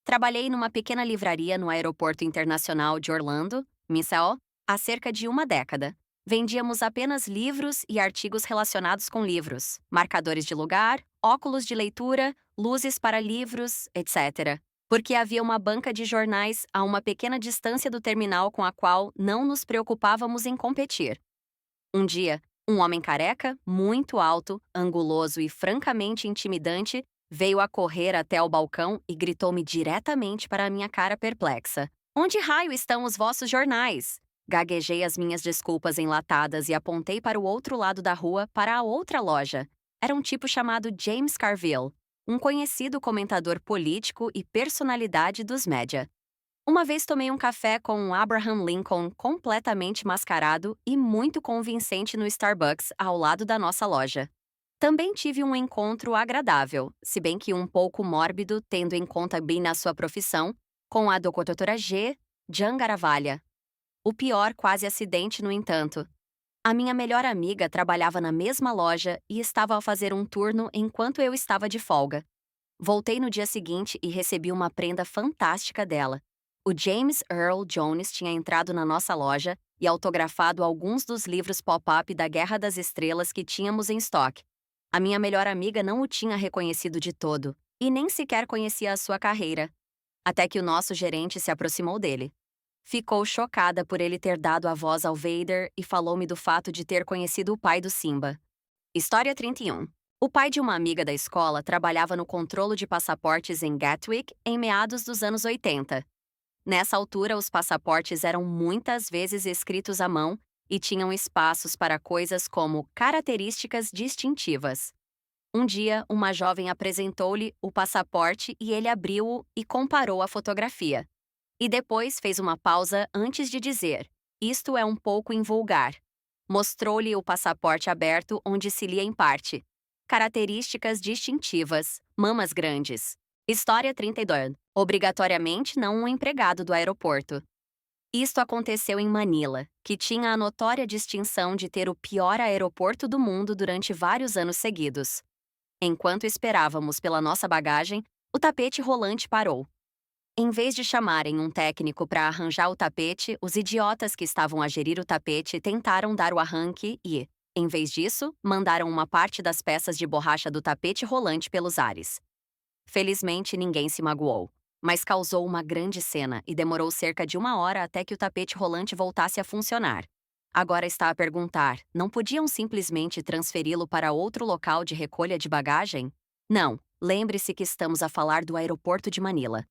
Trabalhei numa pequena livraria no Aeroporto Internacional de Orlando, Missouri, há cerca de uma década. Vendíamos apenas livros e artigos relacionados com livros, marcadores de lugar, óculos de leitura, luzes para livros, etc. Porque havia uma banca de jornais a uma pequena distância do terminal com a qual não nos preocupávamos em competir. Um dia, um homem careca, muito alto, anguloso e francamente intimidante, veio a correr até o balcão e gritou-me diretamente para a minha cara perplexa. "Onde raio estão os vossos jornais?" Gaguejei as minhas desculpas enlatadas e apontei para o outro lado da rua, para a outra loja. Era um tipo chamado James Carville, um conhecido comentador político e personalidade dos média. Uma vez tomei um café com Abraham Lincoln completamente mascarado e muito convincente no Starbucks ao lado da nossa loja. Também tive um encontro agradável, se bem que um pouco mórbido, tendo em conta bem na sua profissão, com a doutora G. Jangaravalha. O pior quase acidente, no entanto. A minha melhor amiga trabalhava na mesma loja e estava a fazer um turno enquanto eu estava de folga. Voltei no dia seguinte e recebi uma prenda fantástica dela. O James Earl Jones tinha entrado na nossa loja e autografado alguns dos livros pop-up da Guerra das Estrelas que tínhamos em estoque. A minha melhor amiga não o tinha reconhecido de todo, e nem sequer conhecia a sua carreira. Até que o nosso gerente se aproximou dele. Ficou chocada por ele ter dado a voz ao Vader e falou-me do fato de ter conhecido o pai do Simba. História 31. O pai de uma amiga da escola trabalhava no controlo de passaportes em Gatwick em meados dos anos 80. Nessa altura, os passaportes eram muitas vezes escritos à mão e tinham espaços para coisas como características distintivas. Um dia, uma jovem apresentou-lhe o passaporte e ele abriu-o e comparou a fotografia. E depois fez uma pausa antes de dizer: "Isto é um pouco invulgar." Mostrou-lhe o passaporte aberto onde se lia em parte: características distintivas, mamas grandes. História 32. Obrigatoriamente não um empregado do aeroporto. Isto aconteceu em Manila, que tinha a notória distinção de ter o pior aeroporto do mundo durante vários anos seguidos. Enquanto esperávamos pela nossa bagagem, o tapete rolante parou. Em vez de chamarem um técnico para arranjar o tapete, os idiotas que estavam a gerir o tapete tentaram dar o arranque e, em vez disso, mandaram uma parte das peças de borracha do tapete rolante pelos ares. Felizmente, ninguém se magoou, mas causou uma grande cena e demorou cerca de 1 hora até que o tapete rolante voltasse a funcionar. Agora está a perguntar: não podiam simplesmente transferi-lo para outro local de recolha de bagagem? Não, lembre-se que estamos a falar do aeroporto de Manila.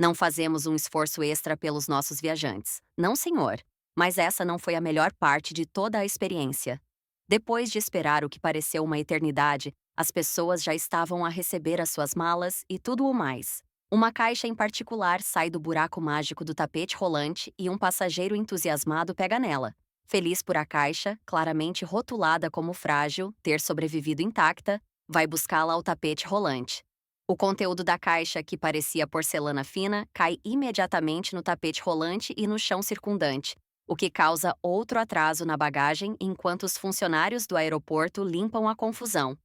Não fazemos um esforço extra pelos nossos viajantes. Não, senhor. Mas essa não foi a melhor parte de toda a experiência. Depois de esperar o que pareceu uma eternidade, as pessoas já estavam a receber as suas malas e tudo o mais. Uma caixa em particular sai do buraco mágico do tapete rolante e um passageiro entusiasmado pega nela. Feliz por a caixa, claramente rotulada como frágil, ter sobrevivido intacta, vai buscá-la ao tapete rolante. O conteúdo da caixa, que parecia porcelana fina, cai imediatamente no tapete rolante e no chão circundante, o que causa outro atraso na bagagem enquanto os funcionários do aeroporto limpam a confusão.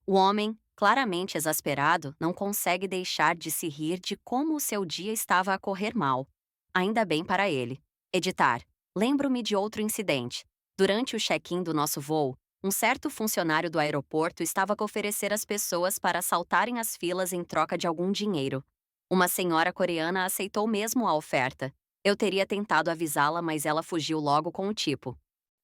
O homem, claramente exasperado, não consegue deixar de se rir de como o seu dia estava a correr mal. Ainda bem para ele. Editar. Lembro-me de outro incidente. Durante o check-in do nosso voo, um certo funcionário do aeroporto estava a oferecer às pessoas para saltarem as filas em troca de algum dinheiro. Uma senhora coreana aceitou mesmo a oferta. Eu teria tentado avisá-la, mas ela fugiu logo com o tipo.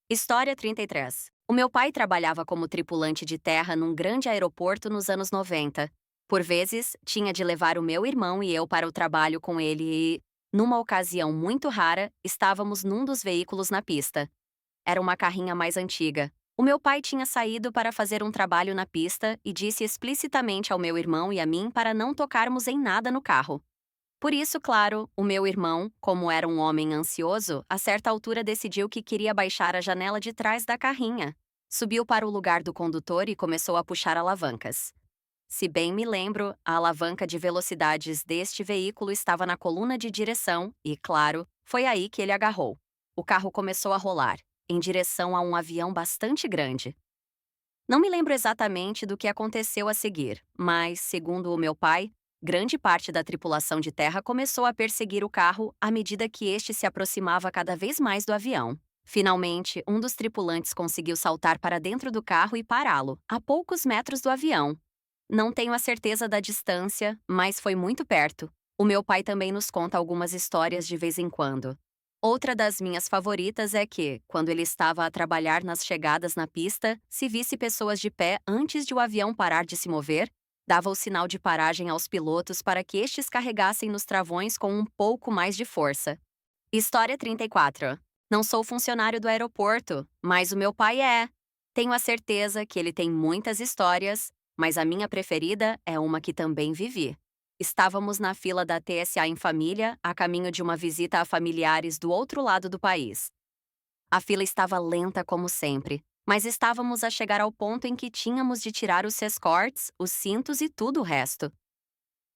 História 33. O meu pai trabalhava como tripulante de terra num grande aeroporto nos anos 90. Por vezes, tinha de levar o meu irmão e eu para o trabalho com ele e, numa ocasião muito rara, estávamos num dos veículos na pista. Era uma carrinha mais antiga. O meu pai tinha saído para fazer um trabalho na pista e disse explicitamente ao meu irmão e a mim para não tocarmos em nada no carro. Por isso, claro, o meu irmão, como era um homem ansioso, a certa altura decidiu que queria baixar a janela de trás da carrinha. Subiu para o lugar do condutor e começou a puxar alavancas. Se bem me lembro, a alavanca de velocidades deste veículo estava na coluna de direção e, claro, foi aí que ele agarrou. O carro começou a rolar, em direção a um avião bastante grande. Não me lembro exatamente do que aconteceu a seguir, mas, segundo o meu pai, grande parte da tripulação de terra começou a perseguir o carro à medida que este se aproximava cada vez mais do avião. Finalmente, um dos tripulantes conseguiu saltar para dentro do carro e pará-lo, a poucos metros do avião. Não tenho a certeza da distância, mas foi muito perto. O meu pai também nos conta algumas histórias de vez em quando. Outra das minhas favoritas é que, quando ele estava a trabalhar nas chegadas na pista, se visse pessoas de pé antes de o avião parar de se mover, dava o sinal de paragem aos pilotos para que estes carregassem nos travões com um pouco mais de força. História 34. Não sou funcionário do aeroporto, mas o meu pai é. Tenho a certeza que ele tem muitas histórias, mas a minha preferida é uma que também vivi. Estávamos na fila da TSA em família, a caminho de uma visita a familiares do outro lado do país. A fila estava lenta como sempre, mas estávamos a chegar ao ponto em que tínhamos de tirar os escorts, os cintos e tudo o resto.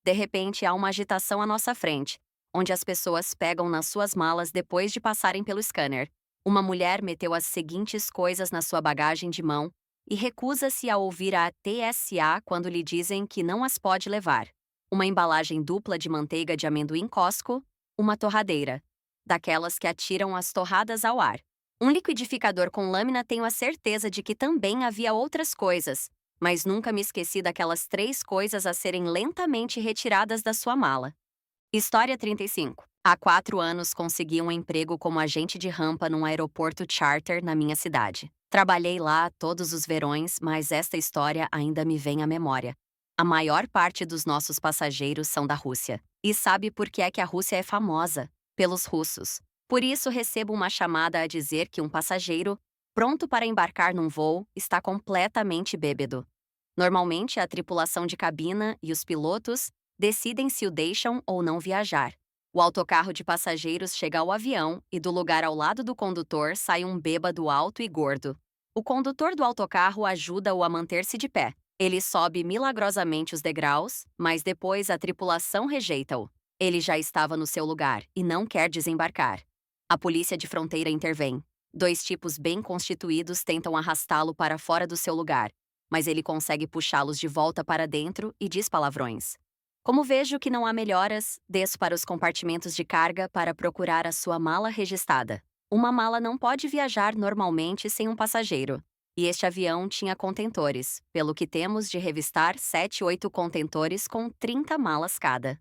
De repente, há uma agitação à nossa frente, onde as pessoas pegam nas suas malas depois de passarem pelo scanner. Uma mulher meteu as seguintes coisas na sua bagagem de mão e recusa-se a ouvir a TSA quando lhe dizem que não as pode levar. Uma embalagem dupla de manteiga de amendoim Costco, uma torradeira, daquelas que atiram as torradas ao ar. Um liquidificador com lâmina, tenho a certeza de que também havia outras coisas, mas nunca me esqueci daquelas 3 coisas a serem lentamente retiradas da sua mala. História 35. Há 4 anos consegui um emprego como agente de rampa num aeroporto charter na minha cidade. Trabalhei lá todos os verões, mas esta história ainda me vem à memória. A maior parte dos nossos passageiros são da Rússia. E sabe por que é que a Rússia é famosa? Pelos russos. Por isso recebo uma chamada a dizer que um passageiro, pronto para embarcar num voo, está completamente bêbado. Normalmente, a tripulação de cabina e os pilotos decidem se o deixam ou não viajar. O autocarro de passageiros chega ao avião e do lugar ao lado do condutor sai um bêbado alto e gordo. O condutor do autocarro ajuda-o a manter-se de pé. Ele sobe milagrosamente os degraus, mas depois a tripulação rejeita-o. Ele já estava no seu lugar e não quer desembarcar. A polícia de fronteira intervém. Dois tipos bem constituídos tentam arrastá-lo para fora do seu lugar, mas ele consegue puxá-los de volta para dentro e diz palavrões. Como vejo que não há melhoras, desço para os compartimentos de carga para procurar a sua mala registrada. Uma mala não pode viajar normalmente sem um passageiro. E este avião tinha contentores, pelo que temos de revistar 7, 8 contentores com 30 malas cada.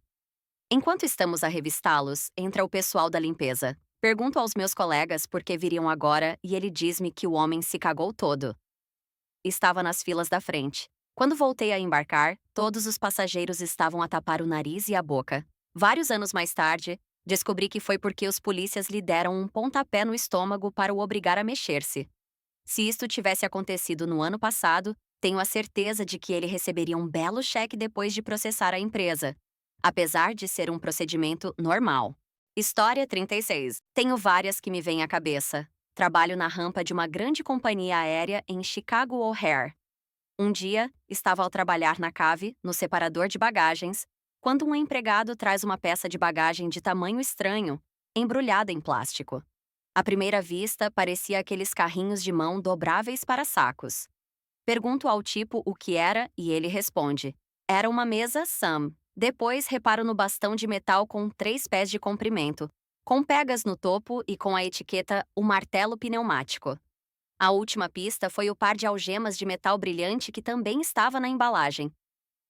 Enquanto estamos a revistá-los, entra o pessoal da limpeza. Pergunto aos meus colegas por que viriam agora e ele diz-me que o homem se cagou todo. Estava nas filas da frente. Quando voltei a embarcar, todos os passageiros estavam a tapar o nariz e a boca. Vários anos mais tarde, descobri que foi porque os polícias lhe deram um pontapé no estômago para o obrigar a mexer-se. Se isto tivesse acontecido no ano passado, tenho a certeza de que ele receberia um belo cheque depois de processar a empresa, apesar de ser um procedimento normal. História 36. Tenho várias que me vêm à cabeça. Trabalho na rampa de uma grande companhia aérea em Chicago O'Hare. Um dia, estava ao trabalhar na cave, no separador de bagagens, quando um empregado traz uma peça de bagagem de tamanho estranho, embrulhada em plástico. À primeira vista, parecia aqueles carrinhos de mão dobráveis para sacos. Pergunto ao tipo o que era e ele responde: era uma mesa Sam. Depois reparo no bastão de metal com 3 pés de comprimento, com pegas no topo e com a etiqueta "o martelo pneumático". A última pista foi o par de algemas de metal brilhante que também estava na embalagem.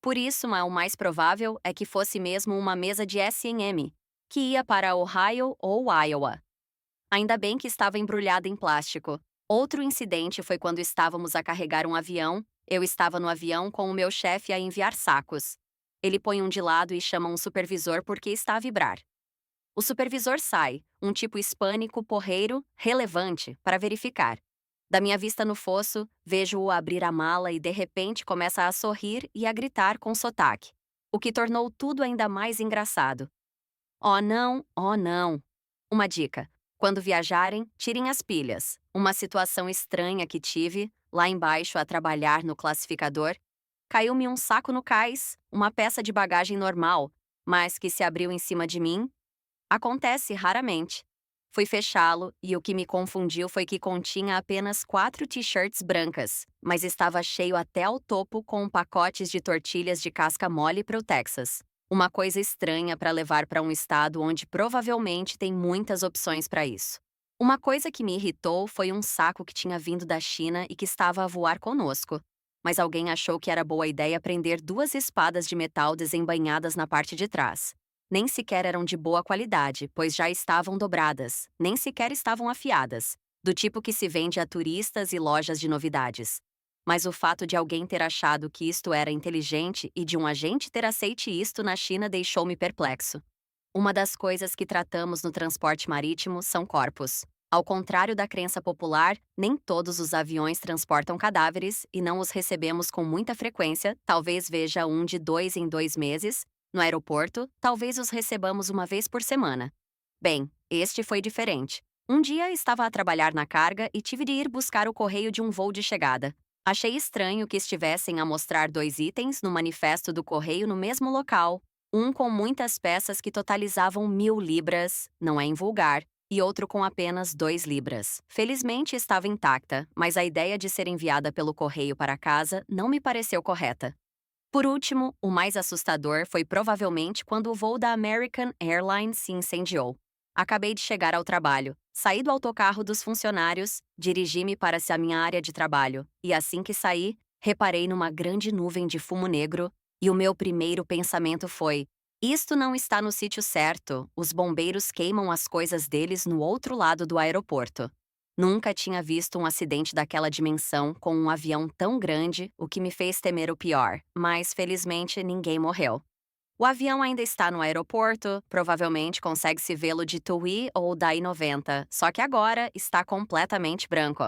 Por isso, o mais provável é que fosse mesmo uma mesa de S&M, que ia para Ohio ou Iowa. Ainda bem que estava embrulhada em plástico. Outro incidente foi quando estávamos a carregar um avião. Eu estava no avião com o meu chefe a enviar sacos. Ele põe um de lado e chama um supervisor porque está a vibrar. O supervisor sai, um tipo hispânico, porreiro, relevante, para verificar. Da minha vista no fosso, vejo-o abrir a mala e de repente começa a sorrir e a gritar com sotaque, o que tornou tudo ainda mais engraçado. Oh não, oh não. Uma dica: quando viajarem, tirem as pilhas. Uma situação estranha que tive, lá embaixo a trabalhar no classificador, caiu-me um saco no cais, uma peça de bagagem normal, mas que se abriu em cima de mim. Acontece raramente. Fui fechá-lo e o que me confundiu foi que continha apenas 4 t-shirts brancas, mas estava cheio até ao topo com pacotes de tortilhas de casca mole para o Texas. Uma coisa estranha para levar para um estado onde provavelmente tem muitas opções para isso. Uma coisa que me irritou foi um saco que tinha vindo da China e que estava a voar conosco. Mas alguém achou que era boa ideia prender 2 espadas de metal desembainhadas na parte de trás. Nem sequer eram de boa qualidade, pois já estavam dobradas, nem sequer estavam afiadas, do tipo que se vende a turistas e lojas de novidades. Mas o fato de alguém ter achado que isto era inteligente e de um agente ter aceito isto na China deixou-me perplexo. Uma das coisas que tratamos no transporte marítimo são corpos. Ao contrário da crença popular, nem todos os aviões transportam cadáveres e não os recebemos com muita frequência, talvez veja um de 2 em 2 meses. No aeroporto, talvez os recebamos uma vez por semana. Bem, este foi diferente. Um dia estava a trabalhar na carga e tive de ir buscar o correio de um voo de chegada. Achei estranho que estivessem a mostrar 2 itens no manifesto do correio no mesmo local, um com muitas peças que totalizavam 1.000 libras, não é invulgar, e outro com apenas 2 libras. Felizmente estava intacta, mas a ideia de ser enviada pelo correio para casa não me pareceu correta. Por último, o mais assustador foi provavelmente quando o voo da American Airlines se incendiou. Acabei de chegar ao trabalho, saí do autocarro dos funcionários, dirigi-me para a minha área de trabalho, e assim que saí, reparei numa grande nuvem de fumo negro, e o meu primeiro pensamento foi: isto não está no sítio certo, os bombeiros queimam as coisas deles no outro lado do aeroporto. Nunca tinha visto um acidente daquela dimensão com um avião tão grande, o que me fez temer o pior, mas felizmente ninguém morreu. O avião ainda está no aeroporto, provavelmente consegue-se vê-lo de TUI ou da I-90, só que agora está completamente branco.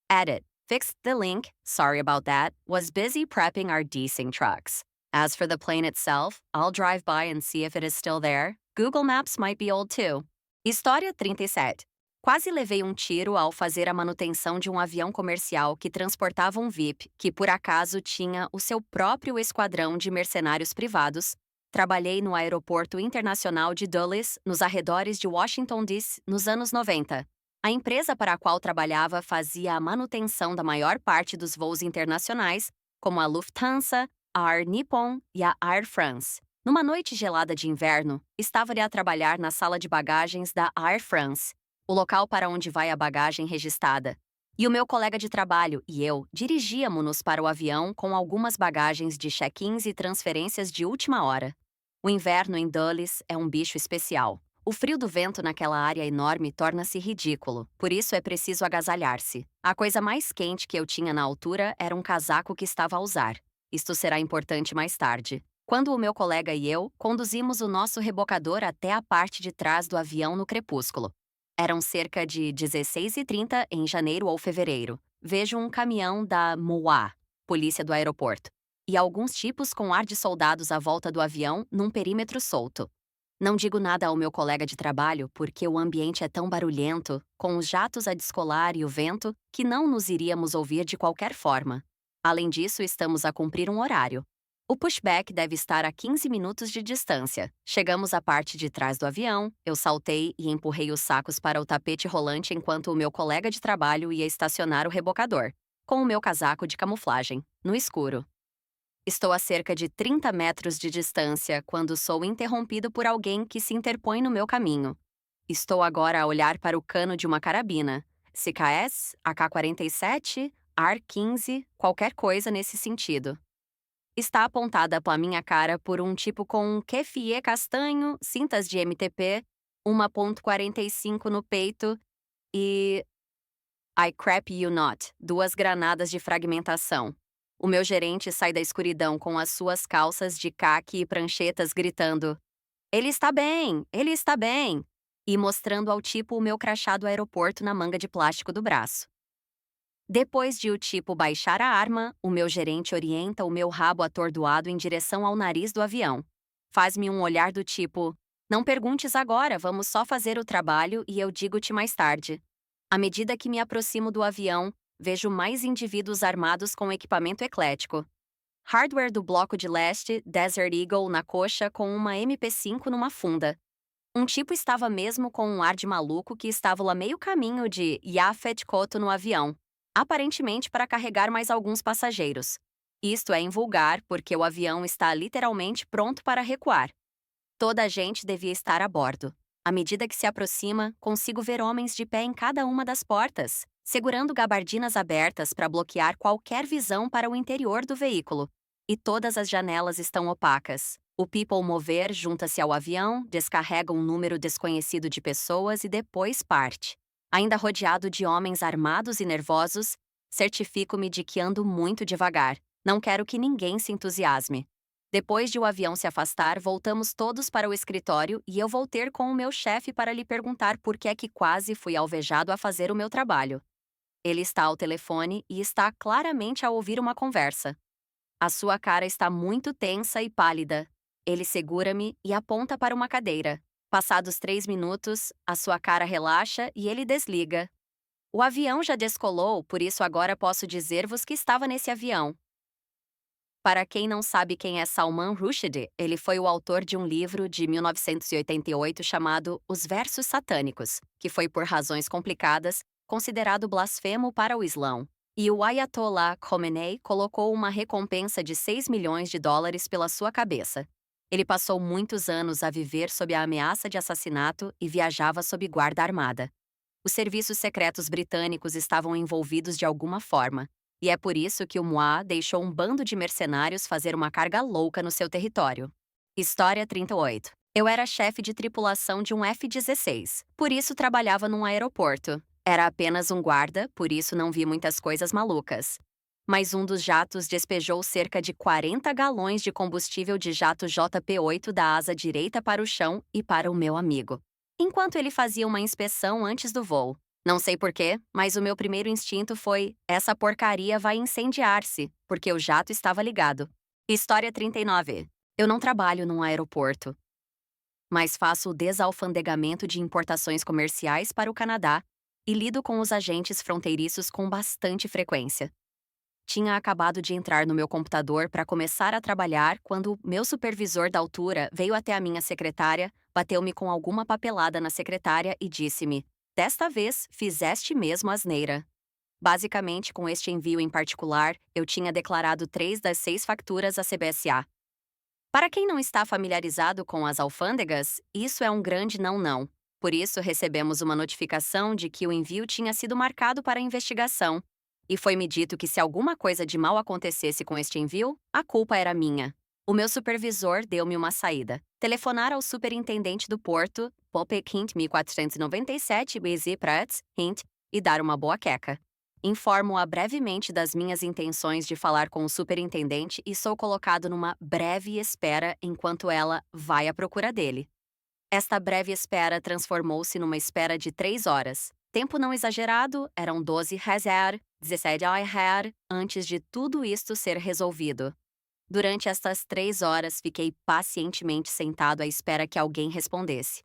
Edit. Fixed the link, sorry about that, was busy prepping our desync trucks. As for the plane itself, I'll drive by and see if it is still there. Google Maps might be old too. História 37. Quase levei um tiro ao fazer a manutenção de um avião comercial que transportava um VIP que, por acaso, tinha o seu próprio esquadrão de mercenários privados. Trabalhei no Aeroporto Internacional de Dulles, nos arredores de Washington, D.C., nos anos 90. A empresa para a qual trabalhava fazia a manutenção da maior parte dos voos internacionais, como a Lufthansa, a Air Nippon e a Air France. Numa noite gelada de inverno, estava-lhe a trabalhar na sala de bagagens da Air France, o local para onde vai a bagagem registrada. E o meu colega de trabalho e eu dirigíamos-nos para o avião com algumas bagagens de check-ins e transferências de última hora. O inverno em Dulles é um bicho especial. O frio do vento naquela área enorme torna-se ridículo, por isso é preciso agasalhar-se. A coisa mais quente que eu tinha na altura era um casaco que estava a usar. Isto será importante mais tarde. Quando o meu colega e eu conduzimos o nosso rebocador até a parte de trás do avião no crepúsculo. Eram cerca de 16h30 em janeiro ou fevereiro. Vejo um caminhão da MOA, polícia do aeroporto, e alguns tipos com ar de soldados à volta do avião num perímetro solto. Não digo nada ao meu colega de trabalho porque o ambiente é tão barulhento, com os jatos a descolar e o vento, que não nos iríamos ouvir de qualquer forma. Além disso, estamos a cumprir um horário. O pushback deve estar a 15 minutos de distância. Chegamos à parte de trás do avião, eu saltei e empurrei os sacos para o tapete rolante enquanto o meu colega de trabalho ia estacionar o rebocador, com o meu casaco de camuflagem, no escuro. Estou a cerca de 30 metros de distância quando sou interrompido por alguém que se interpõe no meu caminho. Estou agora a olhar para o cano de uma carabina. CKS, AK-47, AR-15, qualquer coisa nesse sentido. Está apontada para a minha cara por um tipo com um kefie castanho, cintas de MTP, uma .45 no peito e... I crap you not, 2 granadas de fragmentação. O meu gerente sai da escuridão com as suas calças de caque e pranchetas gritando: Ele está bem! Ele está bem! E mostrando ao tipo o meu crachá do aeroporto na manga de plástico do braço. Depois de o tipo baixar a arma, o meu gerente orienta o meu rabo atordoado em direção ao nariz do avião. Faz-me um olhar do tipo: Não perguntes agora, vamos só fazer o trabalho e eu digo-te mais tarde. À medida que me aproximo do avião, vejo mais indivíduos armados com equipamento eclético. Hardware do bloco de leste, Desert Eagle na coxa com uma MP5 numa funda. Um tipo estava mesmo com um ar de maluco que estava lá meio caminho de Yafet Koto no avião, aparentemente para carregar mais alguns passageiros. Isto é invulgar porque o avião está literalmente pronto para recuar. Toda a gente devia estar a bordo. À medida que se aproxima, consigo ver homens de pé em cada uma das portas, segurando gabardinas abertas para bloquear qualquer visão para o interior do veículo. E todas as janelas estão opacas. O people mover junta-se ao avião, descarrega um número desconhecido de pessoas e depois parte. Ainda rodeado de homens armados e nervosos, certifico-me de que ando muito devagar. Não quero que ninguém se entusiasme. Depois de o avião se afastar, voltamos todos para o escritório e eu vou ter com o meu chefe para lhe perguntar por que é que quase fui alvejado a fazer o meu trabalho. Ele está ao telefone e está claramente a ouvir uma conversa. A sua cara está muito tensa e pálida. Ele segura-me e aponta para uma cadeira. Passados 3 minutos, a sua cara relaxa e ele desliga. O avião já descolou, por isso agora posso dizer-vos que estava nesse avião. Para quem não sabe quem é Salman Rushdie, ele foi o autor de um livro de 1988 chamado Os Versos Satânicos, que foi, por razões complicadas, considerado blasfemo para o Islão. E o Ayatollah Khomeini colocou uma recompensa de $6 milhões pela sua cabeça. Ele passou muitos anos a viver sob a ameaça de assassinato e viajava sob guarda armada. Os serviços secretos britânicos estavam envolvidos de alguma forma, e é por isso que o MOA deixou um bando de mercenários fazer uma carga louca no seu território. História 38. Eu era chefe de tripulação de um F-16, por isso trabalhava num aeroporto. Era apenas um guarda, por isso não vi muitas coisas malucas. Mas um dos jatos despejou cerca de 40 galões de combustível de jato JP-8 da asa direita para o chão e para o meu amigo. Enquanto ele fazia uma inspeção antes do voo, Não sei porquê, mas o meu primeiro instinto foi: essa porcaria vai incendiar-se, porque o jato estava ligado. História 39. Eu não trabalho num aeroporto, mas faço o desalfandegamento de importações comerciais para o Canadá e lido com os agentes fronteiriços com bastante frequência. Tinha acabado de entrar no meu computador para começar a trabalhar quando meu supervisor da altura veio até a minha secretária, bateu-me com alguma papelada na secretária e disse-me: "Desta vez, fizeste mesmo asneira." Basicamente, com este envio em particular, eu tinha declarado 3 das 6 facturas à CBSA. Para quem não está familiarizado com as alfândegas, isso é um grande não-não. Por isso, recebemos uma notificação de que o envio tinha sido marcado para investigação. E foi-me dito que se alguma coisa de mal acontecesse com este envio, a culpa era minha. O meu supervisor deu-me uma saída. Telefonar ao superintendente do porto, Popek Hint 1497 BZ Prats, Hint, e dar uma boa queca. Informo-a brevemente das minhas intenções de falar com o superintendente e sou colocado numa breve espera enquanto ela vai à procura dele. Esta breve espera transformou-se numa espera de 3 horas. Tempo não exagerado, eram 12 Hazard, 17 Hazard, antes de tudo isto ser resolvido. Durante estas 3 horas, fiquei pacientemente sentado à espera que alguém respondesse.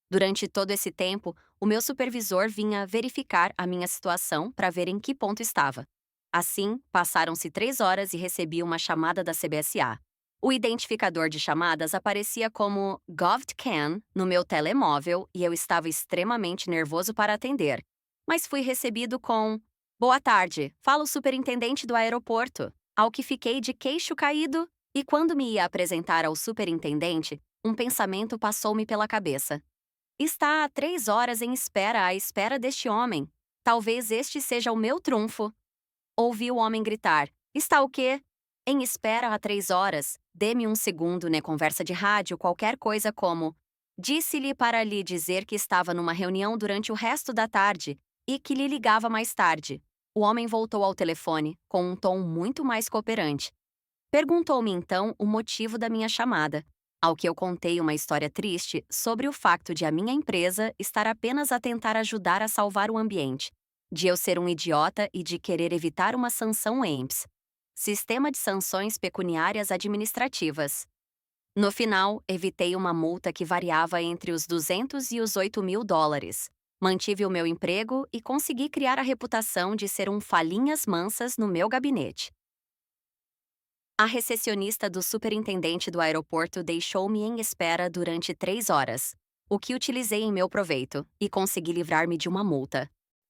Durante todo esse tempo, o meu supervisor vinha verificar a minha situação para ver em que ponto estava. Assim, passaram-se 3 horas e recebi uma chamada da CBSA. O identificador de chamadas aparecia como GovTcan no meu telemóvel e eu estava extremamente nervoso para atender. Mas fui recebido com: "Boa tarde, fala o superintendente do aeroporto." Ao que fiquei de queixo caído, e quando me ia apresentar ao superintendente, um pensamento passou-me pela cabeça. Está há 3 horas em espera à espera deste homem. Talvez este seja o meu trunfo. Ouvi o homem gritar: "Está o quê?" "Em espera há 3 horas. Dê-me um segundo, né? Conversa de rádio, qualquer coisa como: Disse-lhe para lhe dizer que estava numa reunião durante o resto da tarde e que lhe ligava mais tarde." O homem voltou ao telefone, com um tom muito mais cooperante. Perguntou-me então o motivo da minha chamada, ao que eu contei uma história triste sobre o facto de a minha empresa estar apenas a tentar ajudar a salvar o ambiente, de eu ser um idiota e de querer evitar uma sanção EMPS, Sistema de Sanções Pecuniárias Administrativas. No final, evitei uma multa que variava entre os 200 e os 8.000 dólares. Mantive o meu emprego e consegui criar a reputação de ser um falinhas mansas no meu gabinete. A recepcionista do superintendente do aeroporto deixou-me em espera durante 3 horas, o que utilizei em meu proveito, e consegui livrar-me de uma multa.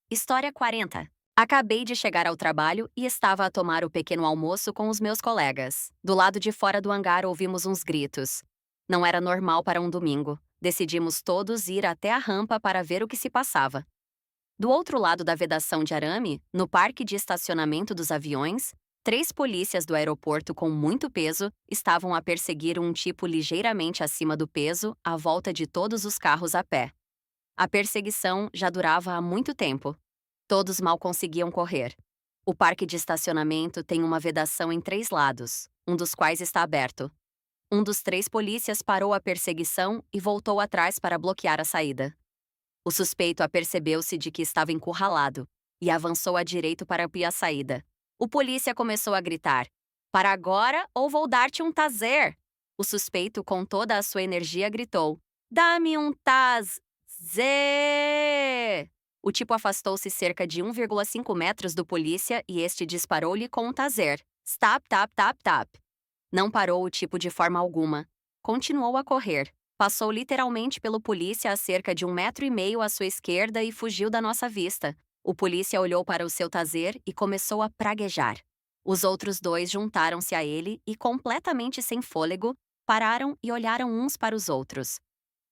História 40. Acabei de chegar ao trabalho e estava a tomar o pequeno almoço com os meus colegas. Do lado de fora do hangar ouvimos uns gritos. Não era normal para um domingo. Decidimos todos ir até a rampa para ver o que se passava. Do outro lado da vedação de arame, no parque de estacionamento dos aviões, 3 polícias do aeroporto com muito peso estavam a perseguir um tipo ligeiramente acima do peso à volta de todos os carros a pé. A perseguição já durava há muito tempo. Todos mal conseguiam correr. O parque de estacionamento tem uma vedação em 3 lados, um dos quais está aberto. Um dos 3 polícias parou a perseguição e voltou atrás para bloquear a saída. O suspeito apercebeu-se de que estava encurralado e avançou à direita para a saída. O polícia começou a gritar: "Para agora ou vou dar-te um taser!" O suspeito, com toda a sua energia, gritou: "Dá-me um taser!" O tipo afastou-se cerca de 1,5 metros do polícia e este disparou-lhe com um taser. Stop, tap, tap, tap. Não parou o tipo de forma alguma. Continuou a correr. Passou literalmente pelo polícia a cerca de 1,5 metros à sua esquerda e fugiu da nossa vista. O polícia olhou para o seu taser e começou a praguejar. Os outros 2 juntaram-se a ele e, completamente sem fôlego, pararam e olharam uns para os outros.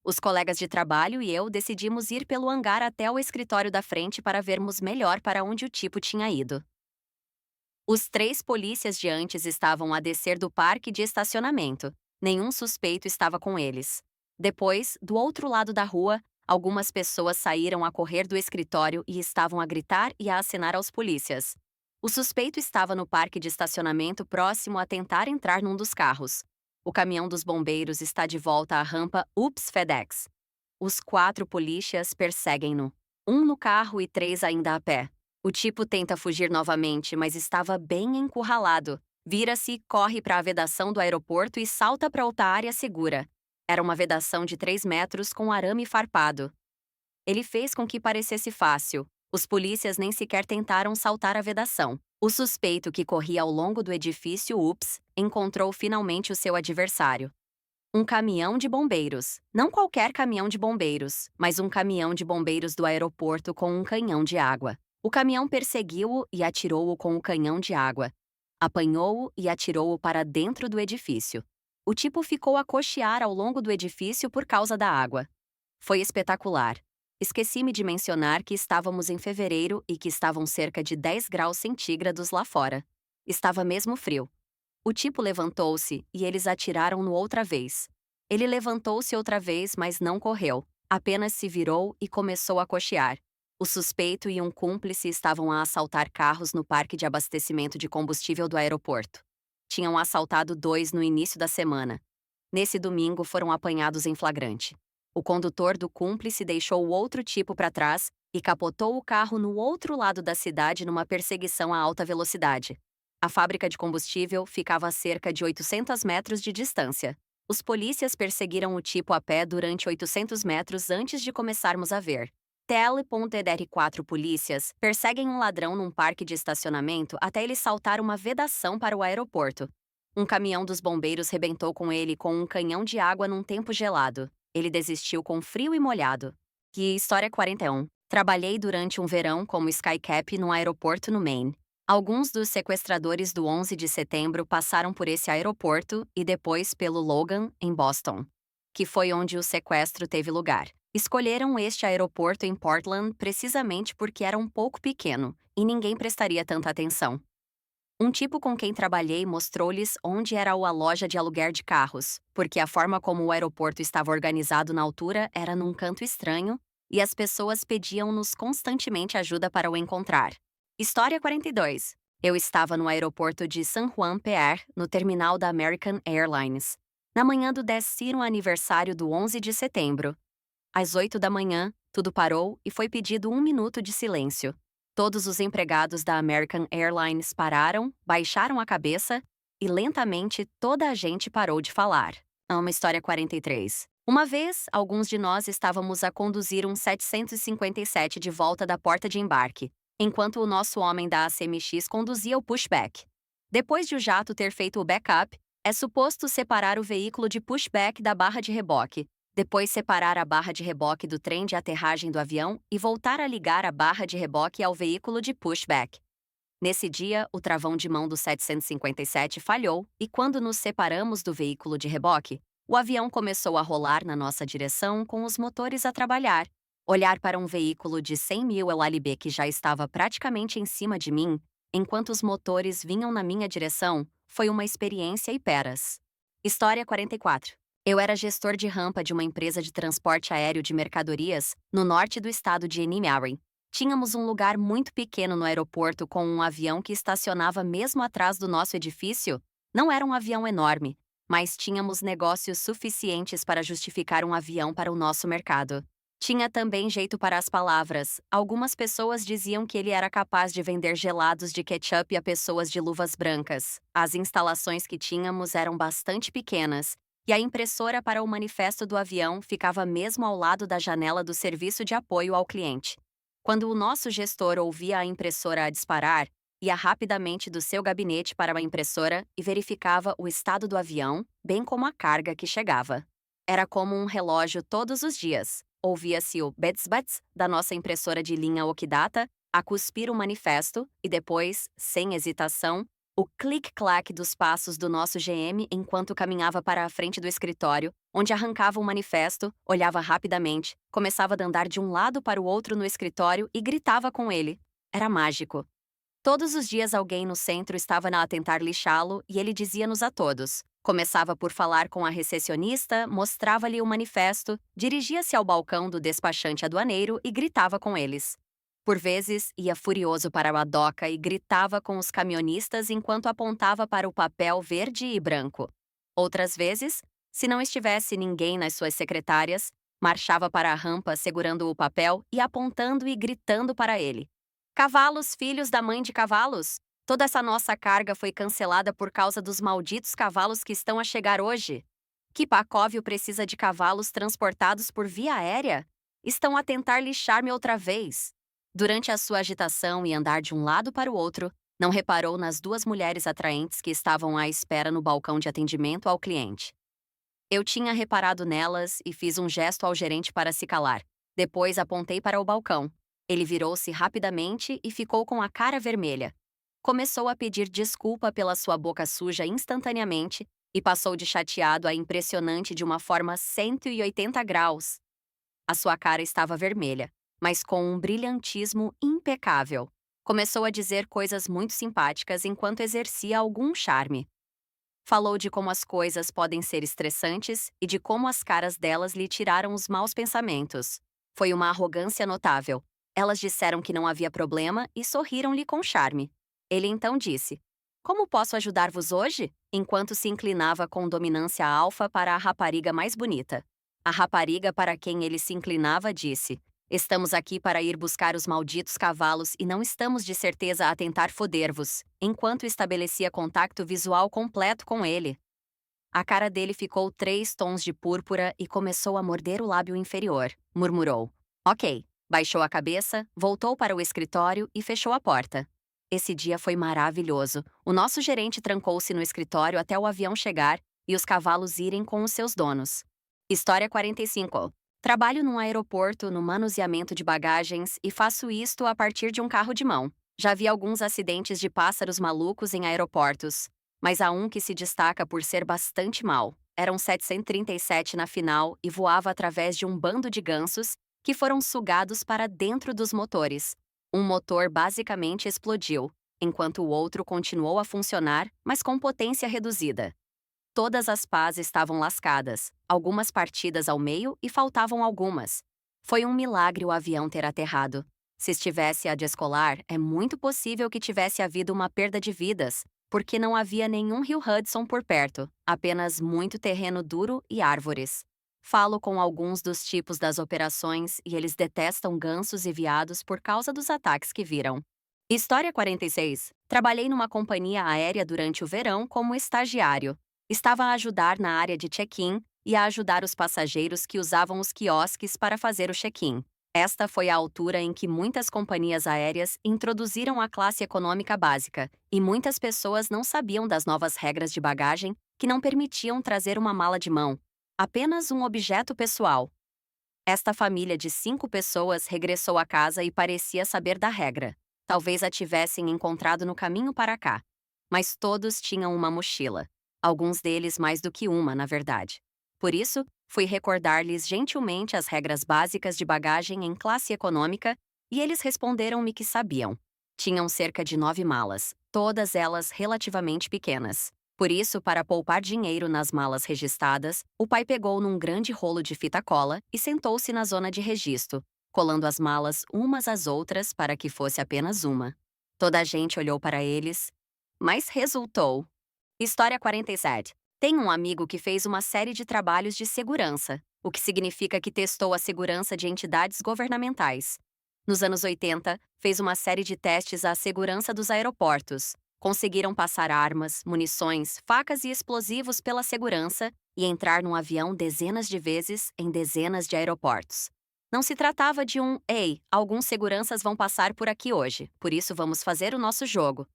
Os colegas de trabalho e eu decidimos ir pelo hangar até o escritório da frente para vermos melhor para onde o tipo tinha ido. Os 3 polícias de antes estavam a descer do parque de estacionamento. Nenhum suspeito estava com eles. Depois, do outro lado da rua, algumas pessoas saíram a correr do escritório e estavam a gritar e a acenar aos polícias. O suspeito estava no parque de estacionamento próximo a tentar entrar num dos carros. O caminhão dos bombeiros está de volta à rampa Ups FedEx. Os 4 polícias perseguem-no. Um no carro e 3 ainda a pé. O tipo tenta fugir novamente, mas estava bem encurralado. Vira-se, corre para a vedação do aeroporto e salta para outra área segura. Era uma vedação de 3 metros com arame farpado. Ele fez com que parecesse fácil. Os polícias nem sequer tentaram saltar a vedação. O suspeito que corria ao longo do edifício UPS encontrou finalmente o seu adversário. Um caminhão de bombeiros. Não qualquer caminhão de bombeiros, mas um caminhão de bombeiros do aeroporto com um canhão de água. O caminhão perseguiu-o e atirou-o com o canhão de água. Apanhou-o e atirou-o para dentro do edifício. O tipo ficou a cochear ao longo do edifício por causa da água. Foi espetacular. Esqueci-me de mencionar que estávamos em fevereiro e que estavam cerca de 10 graus centígrados lá fora. Estava mesmo frio. O tipo levantou-se e eles atiraram-no outra vez. Ele levantou-se outra vez, mas não correu. Apenas se virou e começou a cochear. O suspeito e um cúmplice estavam a assaltar carros no parque de abastecimento de combustível do aeroporto. Tinham assaltado 2 no início da semana. Nesse domingo foram apanhados em flagrante. O condutor do cúmplice deixou o outro tipo para trás e capotou o carro no outro lado da cidade numa perseguição a alta velocidade. A fábrica de combustível ficava a cerca de 800 metros de distância. Os polícias perseguiram o tipo a pé durante 800 metros antes de começarmos a ver. TL.EDR4 polícias perseguem um ladrão num parque de estacionamento até ele saltar uma vedação para o aeroporto. Um caminhão dos bombeiros rebentou com ele com um canhão de água num tempo gelado. Ele desistiu com frio e molhado. Que história 41. Trabalhei durante um verão como skycap num aeroporto no Maine. Alguns dos sequestradores do 11 de setembro passaram por esse aeroporto e depois pelo Logan, em Boston, que foi onde o sequestro teve lugar. Escolheram este aeroporto em Portland precisamente porque era um pouco pequeno e ninguém prestaria tanta atenção. Um tipo com quem trabalhei mostrou-lhes onde era a loja de aluguer de carros, porque a forma como o aeroporto estava organizado na altura era num canto estranho e as pessoas pediam-nos constantemente ajuda para o encontrar. História 42. Eu estava no aeroporto de San Juan PR, no terminal da American Airlines, na manhã do 10º aniversário do 11 de setembro. Às 8 da manhã, tudo parou e foi pedido 1 minuto de silêncio. Todos os empregados da American Airlines pararam, baixaram a cabeça e lentamente toda a gente parou de falar. É uma história 43. Uma vez, alguns de nós estávamos a conduzir um 757 de volta da porta de embarque, enquanto o nosso homem da ACMX conduzia o pushback. Depois de o jato ter feito o backup, é suposto separar o veículo de pushback da barra de reboque, depois separar a barra de reboque do trem de aterragem do avião e voltar a ligar a barra de reboque ao veículo de pushback. Nesse dia, o travão de mão do 757 falhou e quando nos separamos do veículo de reboque, o avião começou a rolar na nossa direção com os motores a trabalhar. Olhar para um veículo de 100 mil LB que já estava praticamente em cima de mim, enquanto os motores vinham na minha direção, foi uma experiência e peras. História 44. Eu era gestor de rampa de uma empresa de transporte aéreo de mercadorias no norte do estado de Nemarin. Tínhamos um lugar muito pequeno no aeroporto com um avião que estacionava mesmo atrás do nosso edifício. Não era um avião enorme, mas tínhamos negócios suficientes para justificar um avião para o nosso mercado. Tinha também jeito para as palavras. Algumas pessoas diziam que ele era capaz de vender gelados de ketchup a pessoas de luvas brancas. As instalações que tínhamos eram bastante pequenas, e a impressora para o manifesto do avião ficava mesmo ao lado da janela do serviço de apoio ao cliente. Quando o nosso gestor ouvia a impressora a disparar, ia rapidamente do seu gabinete para a impressora e verificava o estado do avião, bem como a carga que chegava. Era como um relógio todos os dias. Ouvia-se o bets-bets da nossa impressora de linha Okidata a cuspir o manifesto e depois, sem hesitação, o clique-claque dos passos do nosso GM enquanto caminhava para a frente do escritório, onde arrancava o manifesto, olhava rapidamente, começava a andar de um lado para o outro no escritório e gritava com ele. Era mágico. Todos os dias alguém no centro estava a tentar lixá-lo e ele dizia-nos a todos. Começava por falar com a recepcionista, mostrava-lhe o manifesto, dirigia-se ao balcão do despachante aduaneiro e gritava com eles. Por vezes, ia furioso para a doca e gritava com os camionistas enquanto apontava para o papel verde e branco. Outras vezes, se não estivesse ninguém nas suas secretárias, Marchava para a rampa segurando o papel e apontando e gritando para ele. Cavalos, filhos da mãe de cavalos! Toda essa nossa carga foi cancelada por causa dos malditos cavalos que estão a chegar hoje. Que Pacóvio precisa de cavalos transportados por via aérea? Estão a tentar lixar-me outra vez. Durante a sua agitação e andar de um lado para o outro, não reparou nas duas mulheres atraentes que estavam à espera no balcão de atendimento ao cliente. Eu tinha reparado nelas e fiz um gesto ao gerente para se calar. Depois apontei para o balcão. Ele virou-se rapidamente e ficou com a cara vermelha. Começou a pedir desculpa pela sua boca suja instantaneamente e passou de chateado a impressionante de uma forma 180 graus. A sua cara estava vermelha, mas com um brilhantismo impecável. Começou a dizer coisas muito simpáticas enquanto exercia algum charme. Falou de como as coisas podem ser estressantes e de como as caras delas lhe tiraram os maus pensamentos. Foi uma arrogância notável. Elas disseram que não havia problema e sorriram-lhe com charme. Ele então disse: Como posso ajudar-vos hoje? Enquanto se inclinava com dominância alfa para a rapariga mais bonita. A rapariga para quem ele se inclinava disse: Estamos aqui para ir buscar os malditos cavalos e não estamos de certeza a tentar foder-vos, enquanto estabelecia contato visual completo com ele. A cara dele ficou 3 tons de púrpura e começou a morder o lábio inferior. Murmurou. Ok. Baixou a cabeça, voltou para o escritório e fechou a porta. Esse dia foi maravilhoso. O nosso gerente trancou-se no escritório até o avião chegar e os cavalos irem com os seus donos. História 45. Trabalho num aeroporto no manuseamento de bagagens e faço isto a partir de um carro de mão. Já vi alguns acidentes de pássaros malucos em aeroportos, mas há um que se destaca por ser bastante mau. Era um 737 na final e voava através de um bando de gansos que foram sugados para dentro dos motores. Um motor basicamente explodiu, enquanto o outro continuou a funcionar, mas com potência reduzida. Todas as pás estavam lascadas, algumas partidas ao meio e faltavam algumas. Foi um milagre o avião ter aterrado. Se estivesse a descolar, é muito possível que tivesse havido uma perda de vidas, porque não havia nenhum rio Hudson por perto, apenas muito terreno duro e árvores. Falo com alguns dos tipos das operações e eles detestam gansos e veados por causa dos ataques que viram. História 46. Trabalhei numa companhia aérea durante o verão como estagiário. Estava a ajudar na área de check-in e a ajudar os passageiros que usavam os quiosques para fazer o check-in. Esta foi a altura em que muitas companhias aéreas introduziram a classe econômica básica, e muitas pessoas não sabiam das novas regras de bagagem que não permitiam trazer uma mala de mão, apenas um objeto pessoal. Esta família de 5 pessoas regressou a casa e parecia saber da regra. Talvez a tivessem encontrado no caminho para cá. Mas todos tinham uma mochila. Alguns deles mais do que uma, na verdade. Por isso, fui recordar-lhes gentilmente as regras básicas de bagagem em classe econômica e eles responderam-me que sabiam. Tinham cerca de 9 malas, todas elas relativamente pequenas. Por isso, para poupar dinheiro nas malas registadas, o pai pegou num grande rolo de fita cola e sentou-se na zona de registro, colando as malas umas às outras para que fosse apenas uma. Toda a gente olhou para eles, mas resultou. História 47. Tem um amigo que fez uma série de trabalhos de segurança, o que significa que testou a segurança de entidades governamentais. Nos anos 80, fez uma série de testes à segurança dos aeroportos. Conseguiram passar armas, munições, facas e explosivos pela segurança e entrar num avião dezenas de vezes em dezenas de aeroportos. Não se tratava de um "Ei, alguns seguranças vão passar por aqui hoje, por isso vamos fazer o nosso jogo",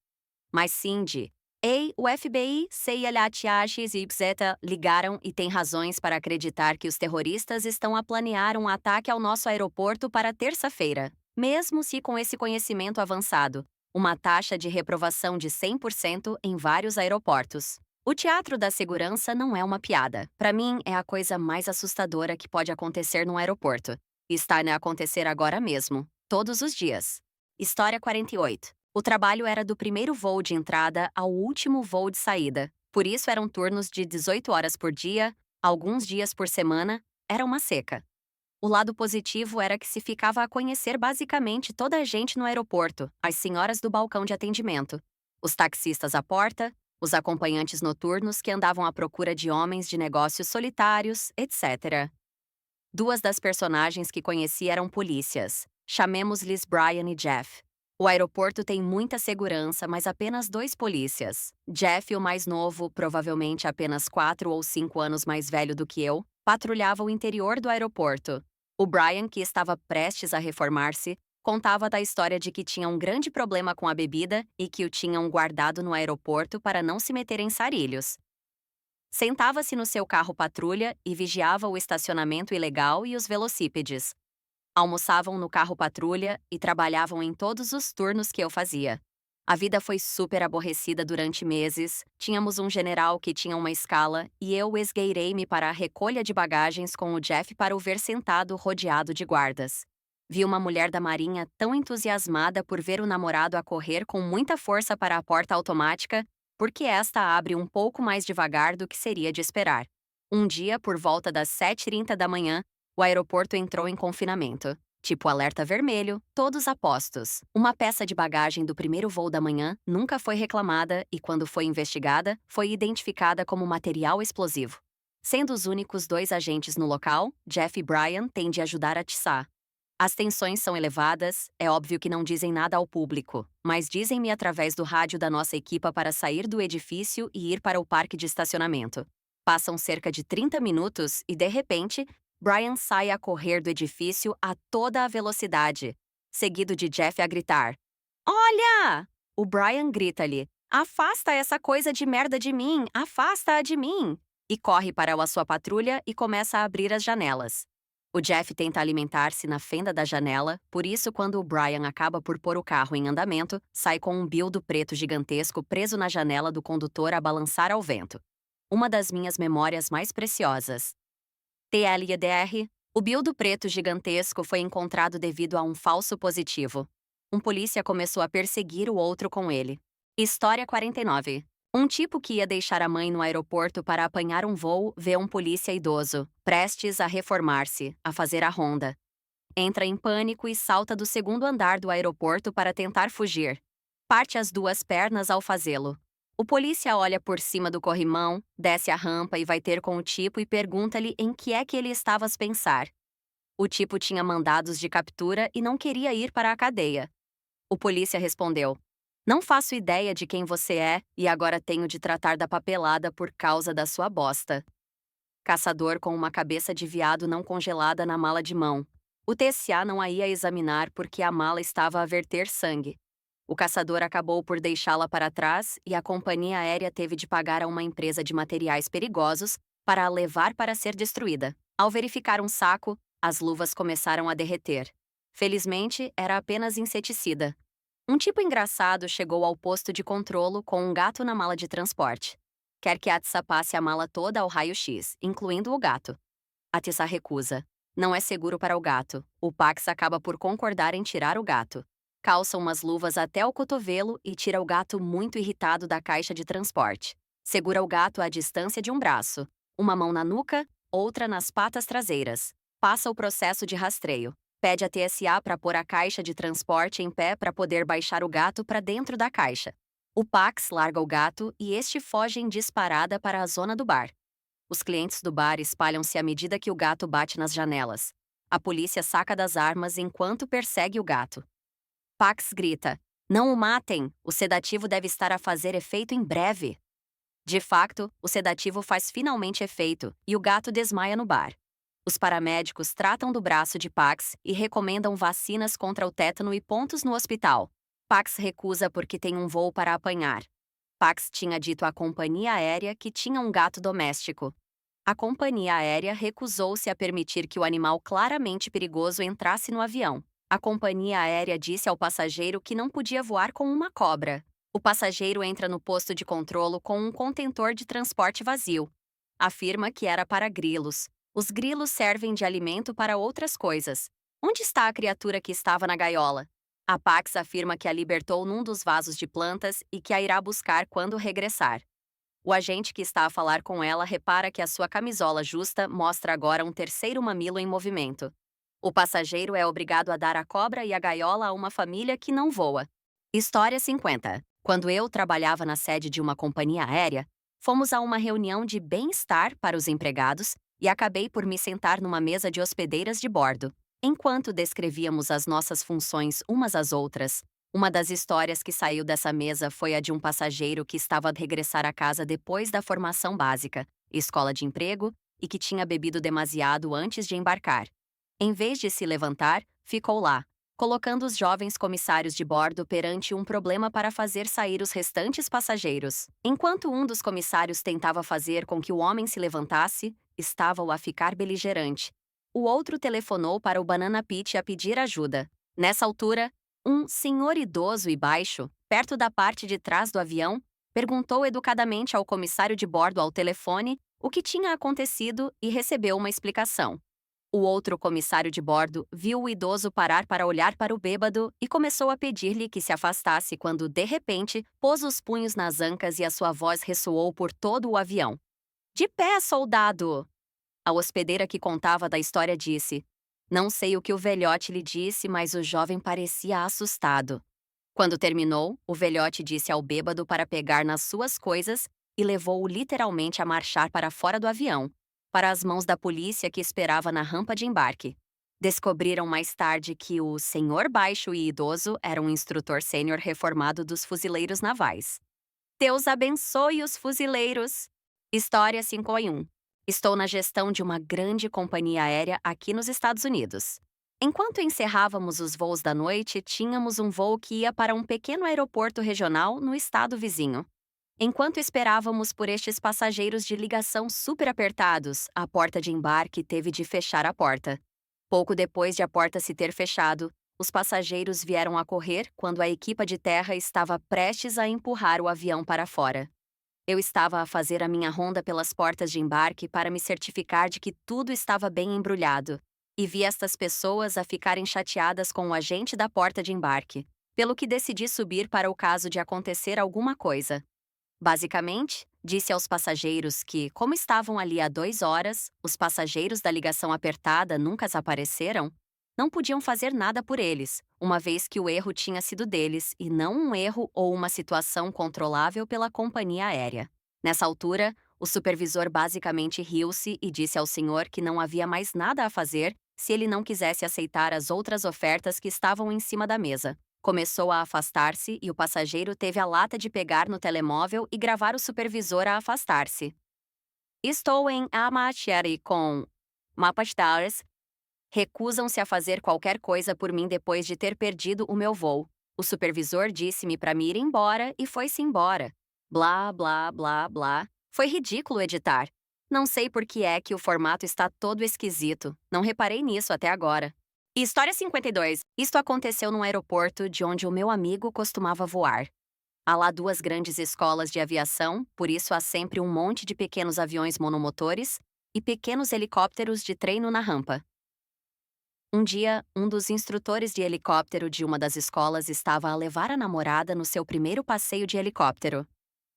mas sim de "Ei, o FBI, CIA, XYZ ligaram e têm razões para acreditar que os terroristas estão a planear um ataque ao nosso aeroporto para terça-feira, mesmo se com esse conhecimento avançado, uma taxa de reprovação de 100% em vários aeroportos. O teatro da segurança não é uma piada. Para mim, é a coisa mais assustadora que pode acontecer num aeroporto. E está a acontecer agora mesmo, todos os dias. História 48. O trabalho era do primeiro voo de entrada ao último voo de saída. Por isso eram turnos de 18 horas por dia, alguns dias por semana, era uma seca. O lado positivo era que se ficava a conhecer basicamente toda a gente no aeroporto, as senhoras do balcão de atendimento, os taxistas à porta, os acompanhantes noturnos que andavam à procura de homens de negócios solitários, etc. Duas das personagens que conheci eram polícias. Chamemos-lhes Brian e Jeff. O aeroporto tem muita segurança, mas apenas dois polícias. Jeff, o mais novo, provavelmente apenas 4 ou 5 anos mais velho do que eu, patrulhava o interior do aeroporto. O Brian, que estava prestes a reformar-se, contava da história de que tinha um grande problema com a bebida e que o tinham guardado no aeroporto para não se meter em sarilhos. Sentava-se no seu carro patrulha e vigiava o estacionamento ilegal e os velocípedes. Almoçavam no carro patrulha e trabalhavam em todos os turnos que eu fazia. A vida foi super aborrecida durante meses. Tínhamos um general que tinha uma escala e eu esgueirei-me para a recolha de bagagens com o Jeff para o ver sentado rodeado de guardas. Vi uma mulher da marinha tão entusiasmada por ver o namorado a correr com muita força para a porta automática, porque esta abre um pouco mais devagar do que seria de esperar. Um dia, por volta das 7h30 da manhã, o aeroporto entrou em confinamento. Tipo alerta vermelho, todos a postos. Uma peça de bagagem do primeiro voo da manhã nunca foi reclamada e, quando foi investigada, foi identificada como material explosivo. Sendo os únicos dois agentes no local, Jeff e Brian têm de ajudar a atiçar. As tensões são elevadas, é óbvio que não dizem nada ao público, mas dizem-me através do rádio da nossa equipa para sair do edifício e ir para o parque de estacionamento. Passam cerca de 30 minutos e, de repente, Brian sai a correr do edifício a toda a velocidade, seguido de Jeff a gritar: "Olha!" O Brian grita-lhe: "Afasta essa coisa de merda de mim! Afasta-a de mim!" E corre para a sua patrulha e começa a abrir as janelas. O Jeff tenta alimentar-se na fenda da janela, por isso, quando o Brian acaba por pôr o carro em andamento, sai com um bildo preto gigantesco preso na janela do condutor a balançar ao vento. Uma das minhas memórias mais preciosas. TLDR, o bildo preto gigantesco foi encontrado devido a um falso positivo. Um polícia começou a perseguir o outro com ele. História 49. Um tipo que ia deixar a mãe no aeroporto para apanhar um voo vê um polícia idoso, prestes a reformar-se, a fazer a ronda. Entra em pânico e salta do segundo andar do aeroporto para tentar fugir. Parte as duas pernas ao fazê-lo. O polícia olha por cima do corrimão, desce a rampa e vai ter com o tipo e pergunta-lhe em que é que ele estava a pensar. O tipo tinha mandados de captura e não queria ir para a cadeia. O polícia respondeu: "Não faço ideia de quem você é e agora tenho de tratar da papelada por causa da sua bosta." Caçador com uma cabeça de veado não congelada na mala de mão. O TSA não a ia examinar porque a mala estava a verter sangue. O caçador acabou por deixá-la para trás e a companhia aérea teve de pagar a uma empresa de materiais perigosos para a levar para ser destruída. Ao verificar um saco, as luvas começaram a derreter. Felizmente, era apenas inseticida. Um tipo engraçado chegou ao posto de controlo com um gato na mala de transporte. Quer que Atissa passe a mala toda ao raio-x, incluindo o gato. Atissa recusa. Não é seguro para o gato. O Pax acaba por concordar em tirar o gato. Calça umas luvas até o cotovelo e tira o gato muito irritado da caixa de transporte. Segura o gato à distância de um braço. Uma mão na nuca, outra nas patas traseiras. Passa o processo de rastreio. Pede a TSA para pôr a caixa de transporte em pé para poder baixar o gato para dentro da caixa. O Pax larga o gato e este foge em disparada para a zona do bar. Os clientes do bar espalham-se à medida que o gato bate nas janelas. A polícia saca das armas enquanto persegue o gato. Pax grita: "Não o matem! O sedativo deve estar a fazer efeito em breve." De facto, o sedativo faz finalmente efeito e o gato desmaia no bar. Os paramédicos tratam do braço de Pax e recomendam vacinas contra o tétano e pontos no hospital. Pax recusa porque tem um voo para apanhar. Pax tinha dito à companhia aérea que tinha um gato doméstico. A companhia aérea recusou-se a permitir que o animal claramente perigoso entrasse no avião. A companhia aérea disse ao passageiro que não podia voar com uma cobra. O passageiro entra no posto de controlo com um contentor de transporte vazio. Afirma que era para grilos. Os grilos servem de alimento para outras coisas. Onde está a criatura que estava na gaiola? A Pax afirma que a libertou num dos vasos de plantas e que a irá buscar quando regressar. O agente que está a falar com ela repara que a sua camisola justa mostra agora um terceiro mamilo em movimento. O passageiro é obrigado a dar a cobra e a gaiola a uma família que não voa. História 50. Quando eu trabalhava na sede de uma companhia aérea, fomos a uma reunião de bem-estar para os empregados e acabei por me sentar numa mesa de hospedeiras de bordo. Enquanto descrevíamos as nossas funções umas às outras, uma das histórias que saiu dessa mesa foi a de um passageiro que estava a regressar a casa depois da formação básica, escola de emprego, e que tinha bebido demasiado antes de embarcar. Em vez de se levantar, ficou lá, colocando os jovens comissários de bordo perante um problema para fazer sair os restantes passageiros. Enquanto um dos comissários tentava fazer com que o homem se levantasse, estava-o a ficar beligerante. O outro telefonou para o Banana Pit a pedir ajuda. Nessa altura, um senhor idoso e baixo, perto da parte de trás do avião, perguntou educadamente ao comissário de bordo ao telefone o que tinha acontecido e recebeu uma explicação. O outro comissário de bordo viu o idoso parar para olhar para o bêbado e começou a pedir-lhe que se afastasse quando, de repente, pôs os punhos nas ancas e a sua voz ressoou por todo o avião. "De pé, soldado!" A hospedeira que contava da história disse: "Não sei o que o velhote lhe disse, mas o jovem parecia assustado." Quando terminou, o velhote disse ao bêbado para pegar nas suas coisas e levou-o literalmente a marchar para fora do avião, para as mãos da polícia que esperava na rampa de embarque. Descobriram mais tarde que o senhor baixo e idoso era um instrutor sênior reformado dos fuzileiros navais. Deus abençoe os fuzileiros! História 5 em 1. Estou na gestão de uma grande companhia aérea aqui nos Estados Unidos. Enquanto encerrávamos os voos da noite, tínhamos um voo que ia para um pequeno aeroporto regional no estado vizinho. Enquanto esperávamos por estes passageiros de ligação super apertados, a porta de embarque teve de fechar a porta. Pouco depois de a porta se ter fechado, os passageiros vieram a correr quando a equipa de terra estava prestes a empurrar o avião para fora. Eu estava a fazer a minha ronda pelas portas de embarque para me certificar de que tudo estava bem embrulhado, e vi estas pessoas a ficarem chateadas com o agente da porta de embarque, pelo que decidi subir para o caso de acontecer alguma coisa. Basicamente, disse aos passageiros que, como estavam ali há 2 horas, os passageiros da ligação apertada nunca apareceram, não podiam fazer nada por eles, uma vez que o erro tinha sido deles e não um erro ou uma situação controlável pela companhia aérea. Nessa altura, o supervisor basicamente riu-se e disse ao senhor que não havia mais nada a fazer se ele não quisesse aceitar as outras ofertas que estavam em cima da mesa. Começou a afastar-se e o passageiro teve a lata de pegar no telemóvel e gravar o supervisor a afastar-se. "Estou em Amacheri com Mapastars. Recusam-se a fazer qualquer coisa por mim depois de ter perdido o meu voo. O supervisor disse-me para me ir embora e foi-se embora. Blá, blá, blá, blá. Foi ridículo editar. Não sei por que é que o formato está todo esquisito. Não reparei nisso até agora." História 52. Isto aconteceu num aeroporto de onde o meu amigo costumava voar. Há lá 2 grandes escolas de aviação, por isso há sempre um monte de pequenos aviões monomotores e pequenos helicópteros de treino na rampa. Um dia, um dos instrutores de helicóptero de uma das escolas estava a levar a namorada no seu primeiro passeio de helicóptero.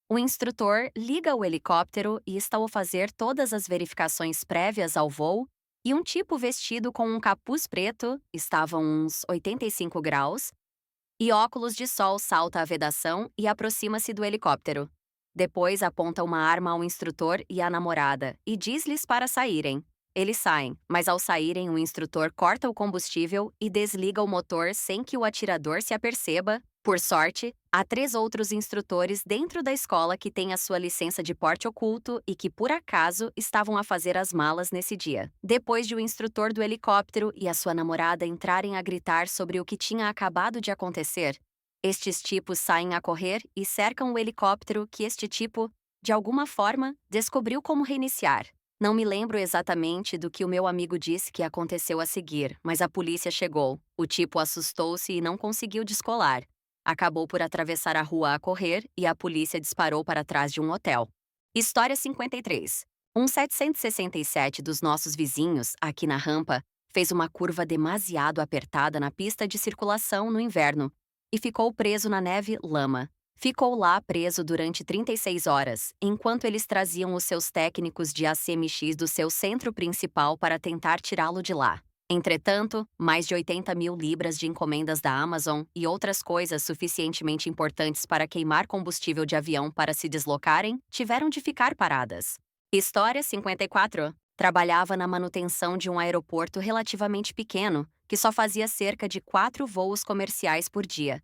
O instrutor liga o helicóptero e está a fazer todas as verificações prévias ao voo, e um tipo vestido com um capuz preto, estava a uns 85 graus, e óculos de sol salta a vedação e aproxima-se do helicóptero. Depois aponta uma arma ao instrutor e à namorada e diz-lhes para saírem. Eles saem, mas ao saírem o instrutor corta o combustível e desliga o motor sem que o atirador se aperceba. Por sorte, há 3 outros instrutores dentro da escola que têm a sua licença de porte oculto e que, por acaso, estavam a fazer as malas nesse dia. Depois de o instrutor do helicóptero e a sua namorada entrarem a gritar sobre o que tinha acabado de acontecer, estes tipos saem a correr e cercam o helicóptero que este tipo, de alguma forma, descobriu como reiniciar. Não me lembro exatamente do que o meu amigo disse que aconteceu a seguir, mas a polícia chegou. O tipo assustou-se e não conseguiu descolar. Acabou por atravessar a rua a correr e a polícia disparou para trás de um hotel. História 53. Um 767 dos nossos vizinhos, aqui na rampa, fez uma curva demasiado apertada na pista de circulação no inverno e ficou preso na neve lama. Ficou lá preso durante 36 horas, enquanto eles traziam os seus técnicos de ACMX do seu centro principal para tentar tirá-lo de lá. Entretanto, mais de 80 mil libras de encomendas da Amazon e outras coisas suficientemente importantes para queimar combustível de avião para se deslocarem tiveram de ficar paradas. História 54. Trabalhava na manutenção de um aeroporto relativamente pequeno, que só fazia cerca de 4 voos comerciais por dia,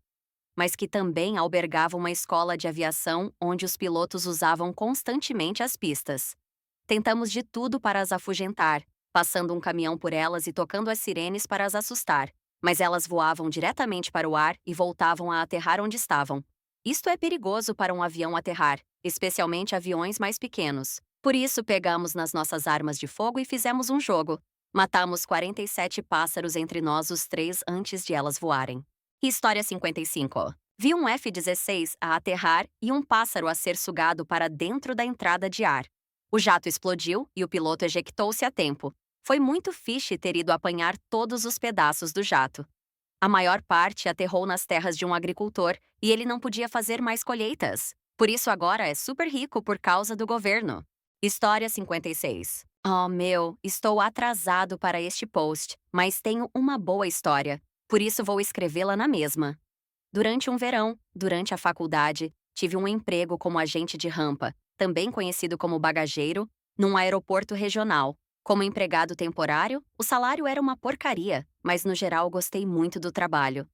mas que também albergava uma escola de aviação onde os pilotos usavam constantemente as pistas. Tentamos de tudo para as afugentar, passando um caminhão por elas e tocando as sirenes para as assustar, mas elas voavam diretamente para o ar e voltavam a aterrar onde estavam. Isto é perigoso para um avião aterrar, especialmente aviões mais pequenos. Por isso, pegamos nas nossas armas de fogo e fizemos um jogo. Matamos 47 pássaros entre nós os três antes de elas voarem. História 55. Vi um F-16 a aterrar e um pássaro a ser sugado para dentro da entrada de ar. O jato explodiu e o piloto ejectou-se a tempo. Foi muito fixe ter ido apanhar todos os pedaços do jato. A maior parte aterrou nas terras de um agricultor e ele não podia fazer mais colheitas. Por isso agora é super rico por causa do governo. História 56. Oh meu, estou atrasado para este post, mas tenho uma boa história, por isso vou escrevê-la na mesma. Durante um verão, durante a faculdade, tive um emprego como agente de rampa, também conhecido como bagageiro, num aeroporto regional. Como empregado temporário, o salário era uma porcaria, mas no geral gostei muito do trabalho.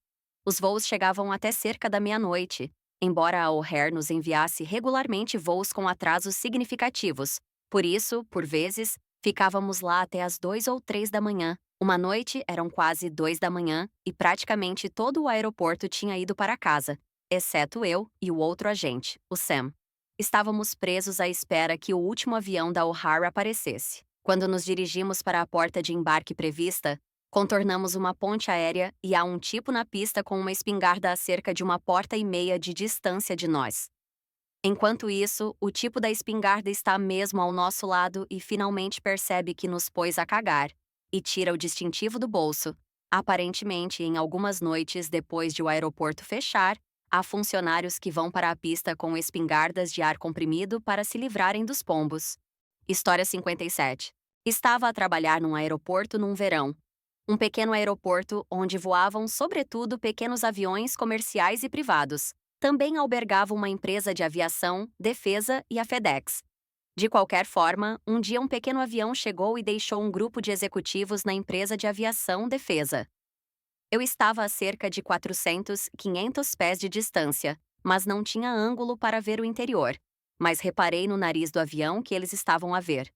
Os voos chegavam até cerca da meia-noite, embora a O'Hare nos enviasse regularmente voos com atrasos significativos. Por isso, por vezes, ficávamos lá até as 2 ou 3 da manhã. Uma noite eram quase 2 da manhã e praticamente todo o aeroporto tinha ido para casa, exceto eu e o outro agente, o Sam. Estávamos presos à espera que o último avião da O'Hare aparecesse. Quando nos dirigimos para a porta de embarque prevista, contornamos uma ponte aérea e há um tipo na pista com uma espingarda a cerca de 1,5 porta de distância de nós. Enquanto isso, o tipo da espingarda está mesmo ao nosso lado e finalmente percebe que nos pôs a cagar e tira o distintivo do bolso. Aparentemente, em algumas noites depois de o aeroporto fechar, há funcionários que vão para a pista com espingardas de ar comprimido para se livrarem dos pombos. História 57. Estava a trabalhar num aeroporto num verão. Um pequeno aeroporto onde voavam sobretudo pequenos aviões comerciais e privados. Também albergava uma empresa de aviação, defesa e a FedEx. De qualquer forma, um dia um pequeno avião chegou e deixou um grupo de executivos na empresa de aviação defesa. Eu estava a cerca de 400, 500 pés de distância, mas não tinha ângulo para ver o interior. Mas reparei no nariz do avião que eles estavam a ver.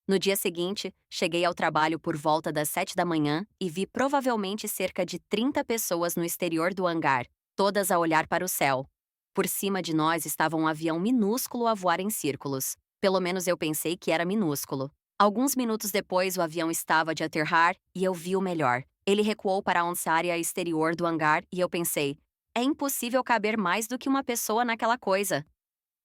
No dia seguinte, cheguei ao trabalho por volta das 7 da manhã e vi provavelmente cerca de 30 pessoas no exterior do hangar, todas a olhar para o céu. Por cima de nós estava um avião minúsculo a voar em círculos. Pelo menos eu pensei que era minúsculo. Alguns minutos depois, o avião estava de aterrar e eu vi o melhor. Ele recuou para a área exterior do hangar e eu pensei, é impossível caber mais do que uma pessoa naquela coisa.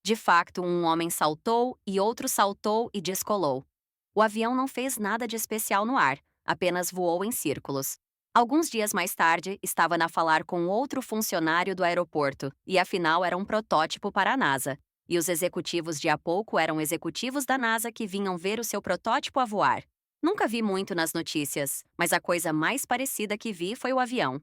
De facto, um homem saltou e outro saltou e descolou. O avião não fez nada de especial no ar, apenas voou em círculos. Alguns dias mais tarde, estava a falar com outro funcionário do aeroporto, e afinal era um protótipo para a NASA. E os executivos de há pouco eram executivos da NASA que vinham ver o seu protótipo a voar. Nunca vi muito nas notícias, mas a coisa mais parecida que vi foi o avião.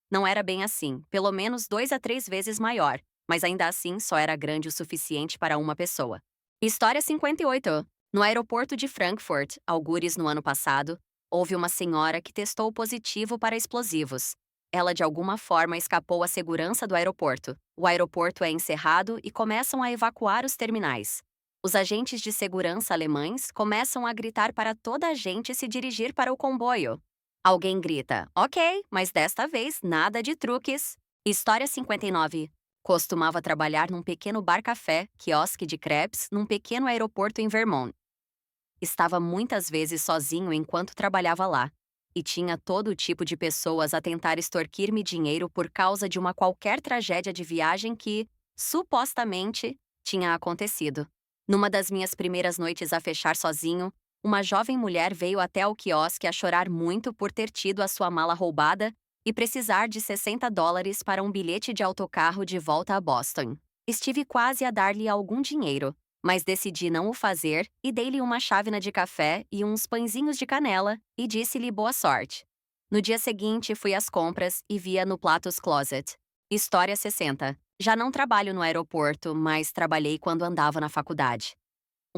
Não era bem assim, pelo menos 2 a 3 vezes maior, mas ainda assim só era grande o suficiente para uma pessoa. História 58. No aeroporto de Frankfurt, algures no ano passado, houve uma senhora que testou positivo para explosivos. Ela de alguma forma escapou à segurança do aeroporto. O aeroporto é encerrado e começam a evacuar os terminais. Os agentes de segurança alemães começam a gritar para toda a gente se dirigir para o comboio. Alguém grita, ok, mas desta vez nada de truques. História 59. Costumava trabalhar num pequeno bar-café, quiosque de crepes, num pequeno aeroporto em Vermont. Estava muitas vezes sozinho enquanto trabalhava lá, e tinha todo tipo de pessoas a tentar extorquir-me dinheiro por causa de uma qualquer tragédia de viagem que, supostamente, tinha acontecido. Numa das minhas primeiras noites a fechar sozinho, uma jovem mulher veio até ao quiosque a chorar muito por ter tido a sua mala roubada e precisar de $60 para um bilhete de autocarro de volta a Boston. Estive quase a dar-lhe algum dinheiro, mas decidi não o fazer e dei-lhe uma chávena de café e uns pãezinhos de canela e disse-lhe boa sorte. No dia seguinte, fui às compras e vi-a no Platos Closet. História 60. Já não trabalho no aeroporto, mas trabalhei quando andava na faculdade.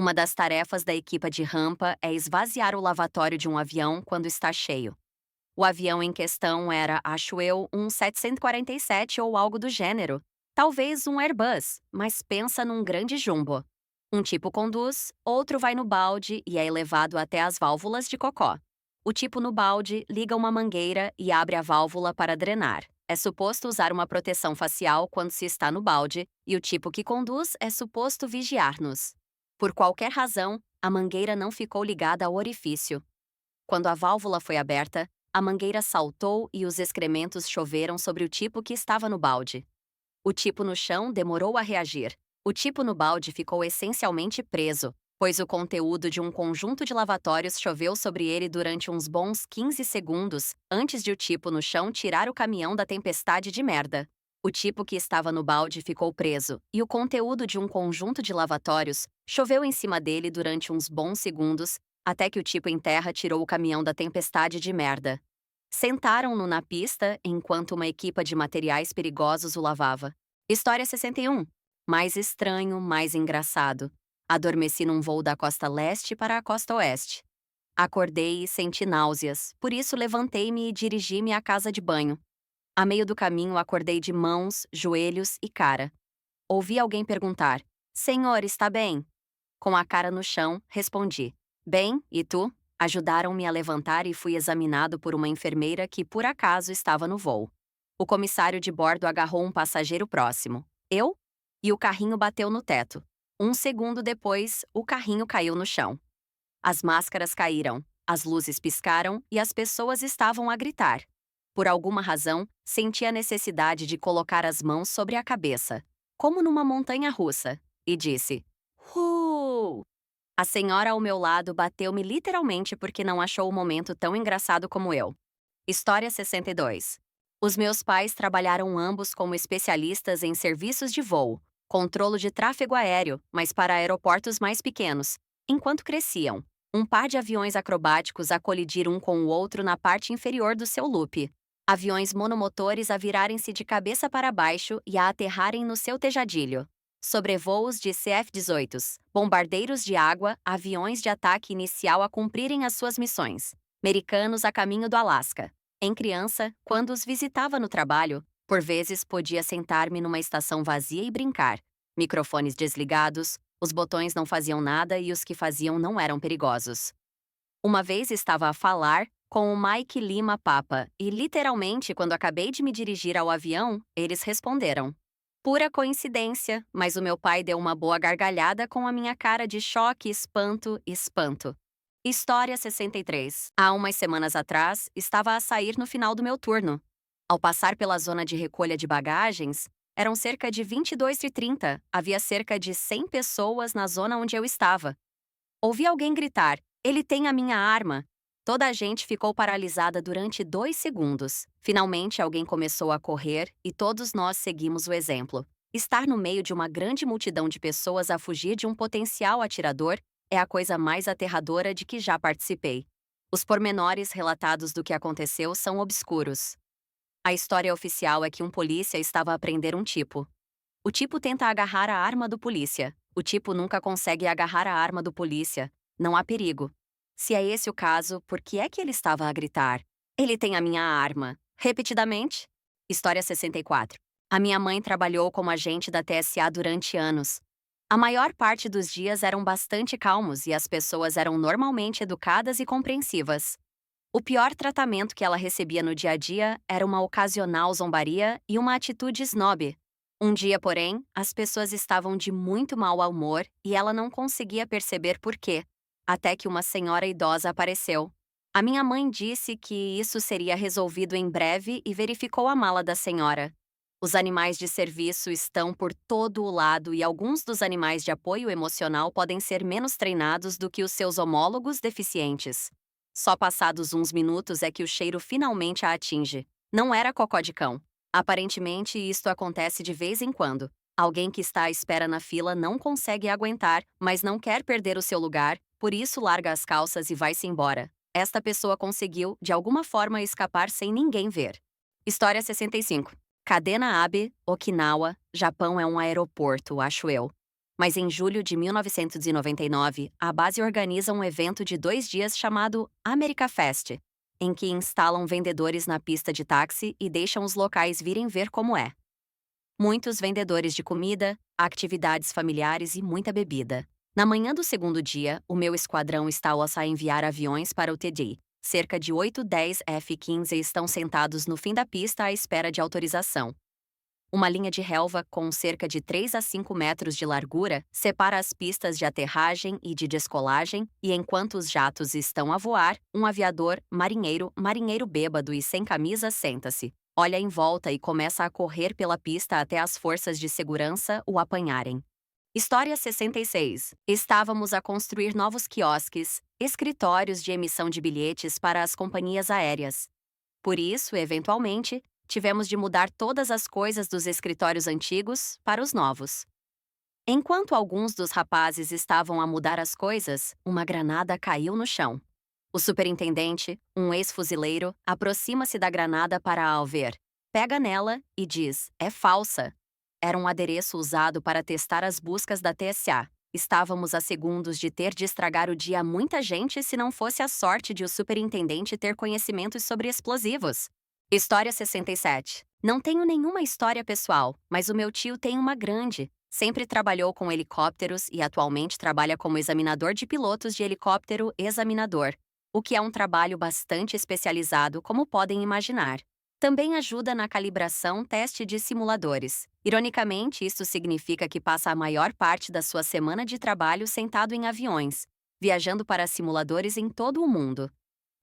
Uma das tarefas da equipa de rampa é esvaziar o lavatório de um avião quando está cheio. O avião em questão era, acho eu, um 747 ou algo do gênero. Talvez um Airbus, mas pensa num grande jumbo. Um tipo conduz, outro vai no balde e é elevado até as válvulas de cocó. O tipo no balde liga uma mangueira e abre a válvula para drenar. É suposto usar uma proteção facial quando se está no balde, e o tipo que conduz é suposto vigiar-nos. Por qualquer razão, a mangueira não ficou ligada ao orifício. Quando a válvula foi aberta, a mangueira saltou e os excrementos choveram sobre o tipo que estava no balde. O tipo no chão demorou a reagir. O tipo no balde ficou essencialmente preso, pois o conteúdo de um conjunto de lavatórios choveu sobre ele durante uns bons 15 segundos antes de o tipo no chão tirar o caminhão da tempestade de merda. O tipo que estava no balde ficou preso, e o conteúdo de um conjunto de lavatórios choveu em cima dele durante uns bons segundos até que o tipo em terra tirou o caminhão da tempestade de merda. Sentaram-no na pista enquanto uma equipa de materiais perigosos o lavava. História 61. Mais estranho, mais engraçado. Adormeci num voo da costa leste para a costa oeste. Acordei e senti náuseas, por isso levantei-me e dirigi-me à casa de banho. A meio do caminho acordei de mãos, joelhos e cara. Ouvi alguém perguntar: Senhor, está bem? Com a cara no chão, respondi: Bem, e tu? Ajudaram-me a levantar e fui examinado por uma enfermeira que, por acaso, estava no voo. O comissário de bordo agarrou um passageiro próximo. Eu? E o carrinho bateu no teto. Um segundo depois, o carrinho caiu no chão. As máscaras caíram, as luzes piscaram e as pessoas estavam a gritar. Por alguma razão, senti a necessidade de colocar as mãos sobre a cabeça, como numa montanha-russa, e disse: A senhora ao meu lado bateu-me literalmente porque não achou o momento tão engraçado como eu. História 62. Os meus pais trabalharam ambos como especialistas em serviços de voo, controlo de tráfego aéreo, mas para aeroportos mais pequenos. Enquanto cresciam, um par de aviões acrobáticos a colidir um com o outro na parte inferior do seu loop. Aviões monomotores a virarem-se de cabeça para baixo e a aterrarem no seu tejadilho. Sobrevoos de CF-18s, bombardeiros de água, aviões de ataque inicial a cumprirem as suas missões. Americanos a caminho do Alasca. Em criança, quando os visitava no trabalho, por vezes podia sentar-me numa estação vazia e brincar. Microfones desligados, os botões não faziam nada e os que faziam não eram perigosos. Uma vez estava a falar com o Mike Lima Papa e, literalmente, quando acabei de me dirigir ao avião, eles responderam. Pura coincidência, mas o meu pai deu uma boa gargalhada com a minha cara de choque, espanto, espanto. História 63. Há umas semanas atrás, estava a sair no final do meu turno. Ao passar pela zona de recolha de bagagens, eram cerca de 22h30, havia cerca de 100 pessoas na zona onde eu estava. Ouvi alguém gritar: Ele tem a minha arma! Toda a gente ficou paralisada durante 2 segundos. Finalmente, alguém começou a correr e todos nós seguimos o exemplo. Estar no meio de uma grande multidão de pessoas a fugir de um potencial atirador é a coisa mais aterradora de que já participei. Os pormenores relatados do que aconteceu são obscuros. A história oficial é que um polícia estava a prender um tipo. O tipo tenta agarrar a arma do polícia. O tipo nunca consegue agarrar a arma do polícia. Não há perigo. Se é esse o caso, por que é que ele estava a gritar? Ele tem a minha arma. Repetidamente? História 64. A minha mãe trabalhou como agente da TSA durante anos. A maior parte dos dias eram bastante calmos e as pessoas eram normalmente educadas e compreensivas. O pior tratamento que ela recebia no dia a dia era uma ocasional zombaria e uma atitude snob. Um dia, porém, as pessoas estavam de muito mau humor e ela não conseguia perceber por quê, até que uma senhora idosa apareceu. A minha mãe disse que isso seria resolvido em breve e verificou a mala da senhora. Os animais de serviço estão por todo o lado e alguns dos animais de apoio emocional podem ser menos treinados do que os seus homólogos deficientes. Só passados uns minutos é que o cheiro finalmente a atinge. Não era cocó de cão. Aparentemente, isto acontece de vez em quando. Alguém que está à espera na fila não consegue aguentar, mas não quer perder o seu lugar, por isso larga as calças e vai-se embora. Esta pessoa conseguiu, de alguma forma, escapar sem ninguém ver. História 65. Kadena Abe, Okinawa, Japão é um aeroporto, acho eu. Mas em julho de 1999, a base organiza um evento de 2 dias chamado America Fest, em que instalam vendedores na pista de táxi e deixam os locais virem ver como é. Muitos vendedores de comida, atividades familiares e muita bebida. Na manhã do segundo dia, o meu esquadrão está a enviar aviões para o TD. Cerca de 8-10 F-15 estão sentados no fim da pista à espera de autorização. Uma linha de relva com cerca de 3 a 5 metros de largura separa as pistas de aterragem e de descolagem, e enquanto os jatos estão a voar, um aviador, marinheiro bêbado e sem camisa senta-se, olha em volta e começa a correr pela pista até as forças de segurança o apanharem. História 66. Estávamos a construir novos quiosques, escritórios de emissão de bilhetes para as companhias aéreas. Por isso, eventualmente, tivemos de mudar todas as coisas dos escritórios antigos para os novos. Enquanto alguns dos rapazes estavam a mudar as coisas, uma granada caiu no chão. O superintendente, um ex-fuzileiro, aproxima-se da granada para a ver. Pega nela e diz: "É falsa." Era um adereço usado para testar as buscas da TSA. Estávamos a segundos de ter de estragar o dia a muita gente se não fosse a sorte de o superintendente ter conhecimentos sobre explosivos. História 67. Não tenho nenhuma história pessoal, mas o meu tio tem uma grande. Sempre trabalhou com helicópteros e atualmente trabalha como examinador de pilotos de helicóptero examinador, o que é um trabalho bastante especializado, como podem imaginar. Também ajuda na calibração teste de simuladores. Ironicamente, isso significa que passa a maior parte da sua semana de trabalho sentado em aviões, viajando para simuladores em todo o mundo.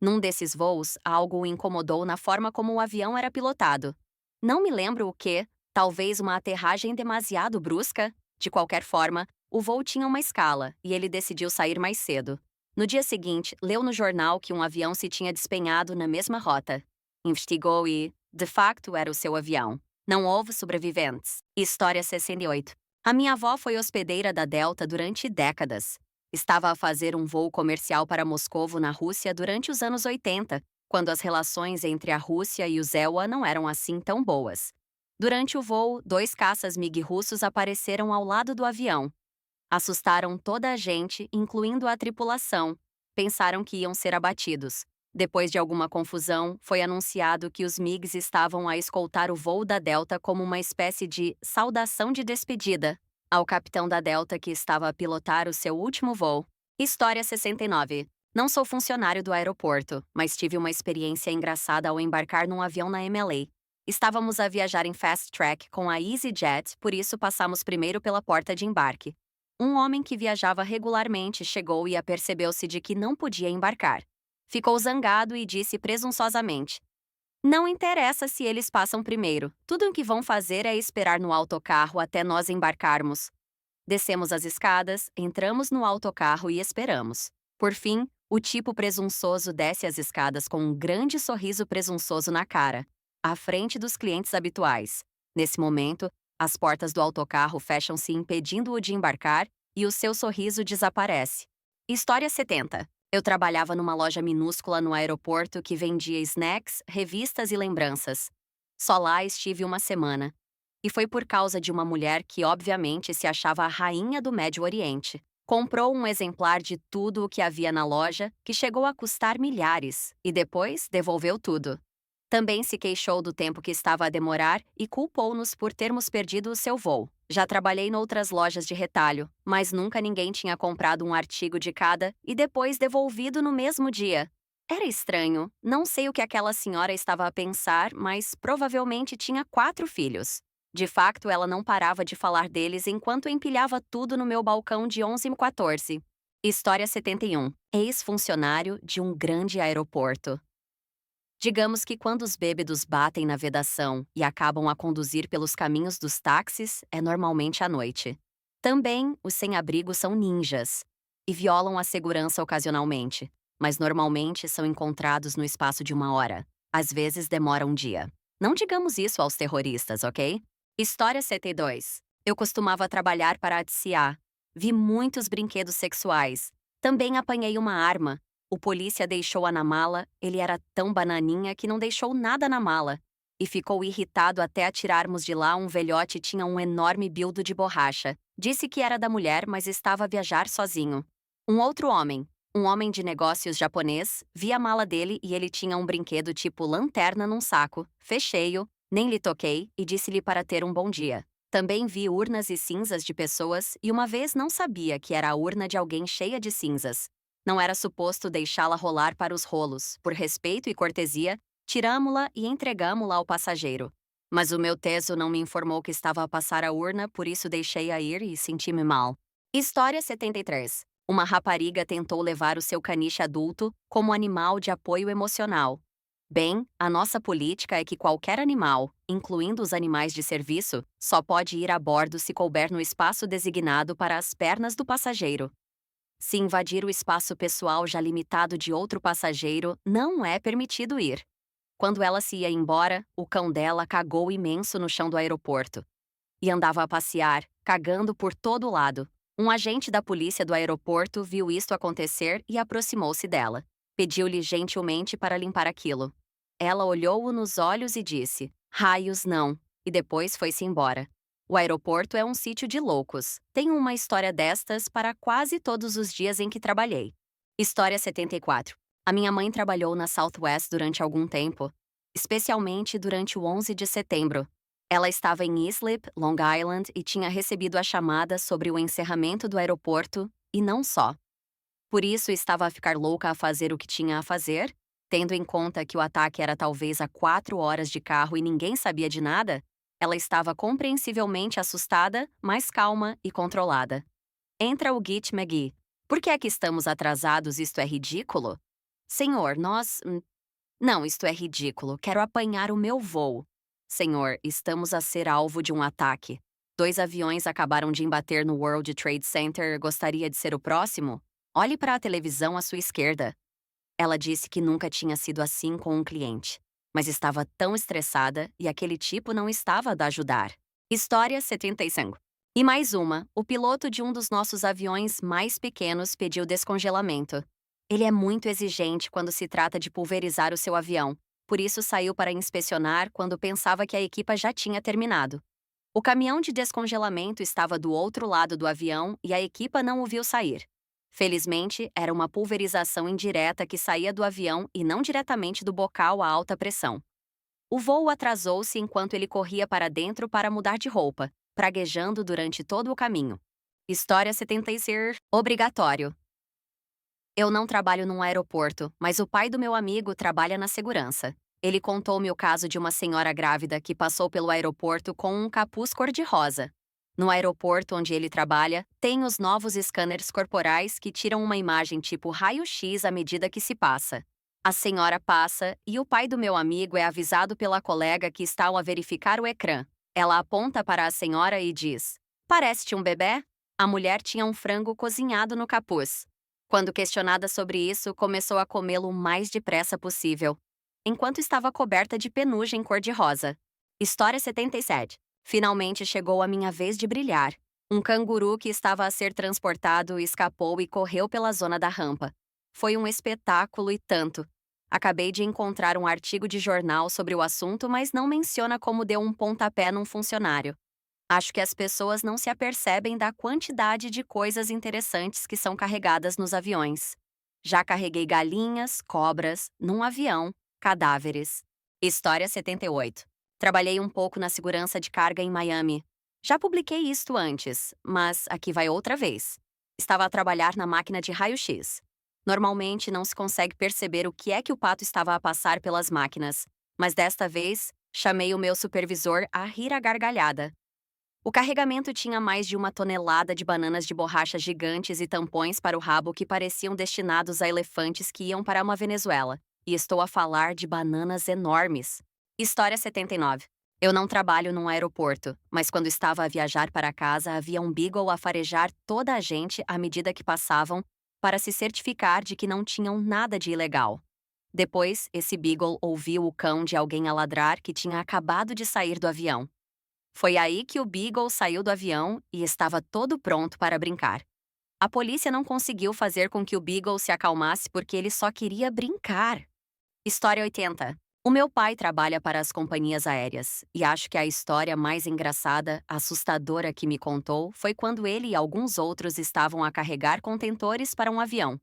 Num desses voos, algo o incomodou na forma como o avião era pilotado. Não me lembro o que, talvez uma aterragem demasiado brusca. De qualquer forma, o voo tinha uma escala e ele decidiu sair mais cedo. No dia seguinte, leu no jornal que um avião se tinha despenhado na mesma rota. Investigou e, de facto, era o seu avião. Não houve sobreviventes. História 68. A minha avó foi hospedeira da Delta durante décadas. Estava a fazer um voo comercial para Moscovo, na Rússia, durante os anos 80, quando as relações entre a Rússia e o ZEUA não eram assim tão boas. Durante o voo, 2 caças MiG russos apareceram ao lado do avião. Assustaram toda a gente, incluindo a tripulação. Pensaram que iam ser abatidos. Depois de alguma confusão, foi anunciado que os MiGs estavam a escoltar o voo da Delta como uma espécie de saudação de despedida ao capitão da Delta que estava a pilotar o seu último voo. História 69. Não sou funcionário do aeroporto, mas tive uma experiência engraçada ao embarcar num avião na MLA. Estávamos a viajar em fast track com a EasyJet, por isso passamos primeiro pela porta de embarque. Um homem que viajava regularmente chegou e apercebeu-se de que não podia embarcar. Ficou zangado e disse presunçosamente: "Não interessa se eles passam primeiro. Tudo o que vão fazer é esperar no autocarro até nós embarcarmos." Descemos as escadas, entramos no autocarro e esperamos. Por fim, o tipo presunçoso desce as escadas com um grande sorriso presunçoso na cara, à frente dos clientes habituais. Nesse momento, as portas do autocarro fecham-se impedindo-o de embarcar e o seu sorriso desaparece. História 70. Eu trabalhava numa loja minúscula no aeroporto que vendia snacks, revistas e lembranças. Só lá estive uma semana. E foi por causa de uma mulher que obviamente se achava a rainha do Médio Oriente. Comprou um exemplar de tudo o que havia na loja, que chegou a custar milhares, e depois devolveu tudo. Também se queixou do tempo que estava a demorar e culpou-nos por termos perdido o seu voo. Já trabalhei noutras lojas de retalho, mas nunca ninguém tinha comprado um artigo de cada e depois devolvido no mesmo dia. Era estranho, não sei o que aquela senhora estava a pensar, mas provavelmente tinha 4 filhos. De facto, ela não parava de falar deles enquanto empilhava tudo no meu balcão de 11-14. História 71. Ex-funcionário de um grande aeroporto. Digamos que quando os bêbados batem na vedação e acabam a conduzir pelos caminhos dos táxis, é normalmente à noite. Também, os sem-abrigo são ninjas e violam a segurança ocasionalmente, mas normalmente são encontrados no espaço de 1 hora. Às vezes demora um dia. Não digamos isso aos terroristas, ok? História 72. Eu costumava trabalhar para a TCA. Vi muitos brinquedos sexuais. Também apanhei uma arma. O polícia deixou-a na mala, ele era tão bananinha que não deixou nada na mala. e ficou irritado até a tirarmos de lá. Um velhote tinha um enorme bildo de borracha. Disse que era da mulher, mas estava a viajar sozinho. Um homem de negócios japonês, vi a mala dele e ele tinha um brinquedo tipo lanterna num saco. Fechei-o, nem lhe toquei e disse-lhe para ter um bom dia. Também vi urnas e cinzas de pessoas e uma vez não sabia que era a urna de alguém cheia de cinzas. Não era suposto deixá-la rolar para os rolos. Por respeito e cortesia, tiramo-la e entregamo-la ao passageiro. Mas o meu teso não me informou que estava a passar a urna, por isso deixei-a ir e senti-me mal. História 73. Uma rapariga tentou levar o seu caniche adulto como animal de apoio emocional. Bem, a nossa política é que qualquer animal, incluindo os animais de serviço, só pode ir a bordo se couber no espaço designado para as pernas do passageiro. Se invadir o espaço pessoal já limitado de outro passageiro, não é permitido ir. Quando ela se ia embora, o cão dela cagou imenso no chão do aeroporto. E andava a passear, cagando por todo lado. Um agente da polícia do aeroporto viu isto acontecer e aproximou-se dela. Pediu-lhe gentilmente para limpar aquilo. Ela olhou-o nos olhos e disse: "Raios, não", e depois foi-se embora. O aeroporto é um sítio de loucos. Tenho uma história destas para quase todos os dias em que trabalhei. História 74. A minha mãe trabalhou na Southwest durante algum tempo, especialmente durante o 11 de setembro. Ela estava em Islip, Long Island, e tinha recebido a chamada sobre o encerramento do aeroporto, e não só. Por isso estava a ficar louca a fazer o que tinha a fazer, tendo em conta que o ataque era talvez a 4 horas de carro e ninguém sabia de nada. Ela estava compreensivelmente assustada, mas calma e controlada. Entra o Git McGee. Por que é que estamos atrasados? Isto é ridículo? Senhor, nós... Não, isto é ridículo. Quero apanhar o meu voo. Senhor, estamos a ser alvo de um ataque. 2 aviões acabaram de embater no World Trade Center. Gostaria de ser o próximo? Olhe para a televisão à sua esquerda. Ela disse que nunca tinha sido assim com um cliente, mas estava tão estressada e aquele tipo não estava a ajudar. História 75. E mais uma, o piloto de um dos nossos aviões mais pequenos pediu descongelamento. Ele é muito exigente quando se trata de pulverizar o seu avião, por isso saiu para inspecionar quando pensava que a equipa já tinha terminado. O caminhão de descongelamento estava do outro lado do avião e a equipa não o viu sair. Felizmente, era uma pulverização indireta que saía do avião e não diretamente do bocal a alta pressão. O voo atrasou-se enquanto ele corria para dentro para mudar de roupa, praguejando durante todo o caminho. História 76. Obrigatório. Eu não trabalho num aeroporto, mas o pai do meu amigo trabalha na segurança. Ele contou-me o caso de uma senhora grávida que passou pelo aeroporto com um capuz cor-de-rosa. No aeroporto onde ele trabalha, tem os novos scanners corporais que tiram uma imagem tipo raio-x à medida que se passa. A senhora passa e o pai do meu amigo é avisado pela colega que está a verificar o ecrã. Ela aponta para a senhora e diz: "Parece-te um bebê?" A mulher tinha um frango cozinhado no capuz. Quando questionada sobre isso, começou a comê-lo o mais depressa possível, enquanto estava coberta de penugem cor-de-rosa. História 77. Finalmente chegou a minha vez de brilhar. Um canguru que estava a ser transportado escapou e correu pela zona da rampa. Foi um espetáculo e tanto. Acabei de encontrar um artigo de jornal sobre o assunto, mas não menciona como deu um pontapé num funcionário. Acho que as pessoas não se apercebem da quantidade de coisas interessantes que são carregadas nos aviões. Já carreguei galinhas, cobras, num avião, cadáveres. História 78. Trabalhei um pouco na segurança de carga em Miami. Já publiquei isto antes, mas aqui vai outra vez. Estava a trabalhar na máquina de raio-x. Normalmente não se consegue perceber o que é que o pato estava a passar pelas máquinas, mas desta vez chamei o meu supervisor a rir à gargalhada. O carregamento tinha mais de 1 tonelada de bananas de borracha gigantes e tampões para o rabo que pareciam destinados a elefantes que iam para uma Venezuela. E estou a falar de bananas enormes. História 79. Eu não trabalho num aeroporto, mas quando estava a viajar para casa havia um beagle a farejar toda a gente à medida que passavam para se certificar de que não tinham nada de ilegal. Depois, esse beagle ouviu o cão de alguém a ladrar que tinha acabado de sair do avião. Foi aí que o beagle saiu do avião e estava todo pronto para brincar. A polícia não conseguiu fazer com que o beagle se acalmasse porque ele só queria brincar. História 80. O meu pai trabalha para as companhias aéreas, e acho que a história mais engraçada, assustadora que me contou foi quando ele e alguns outros estavam a carregar contentores para um avião.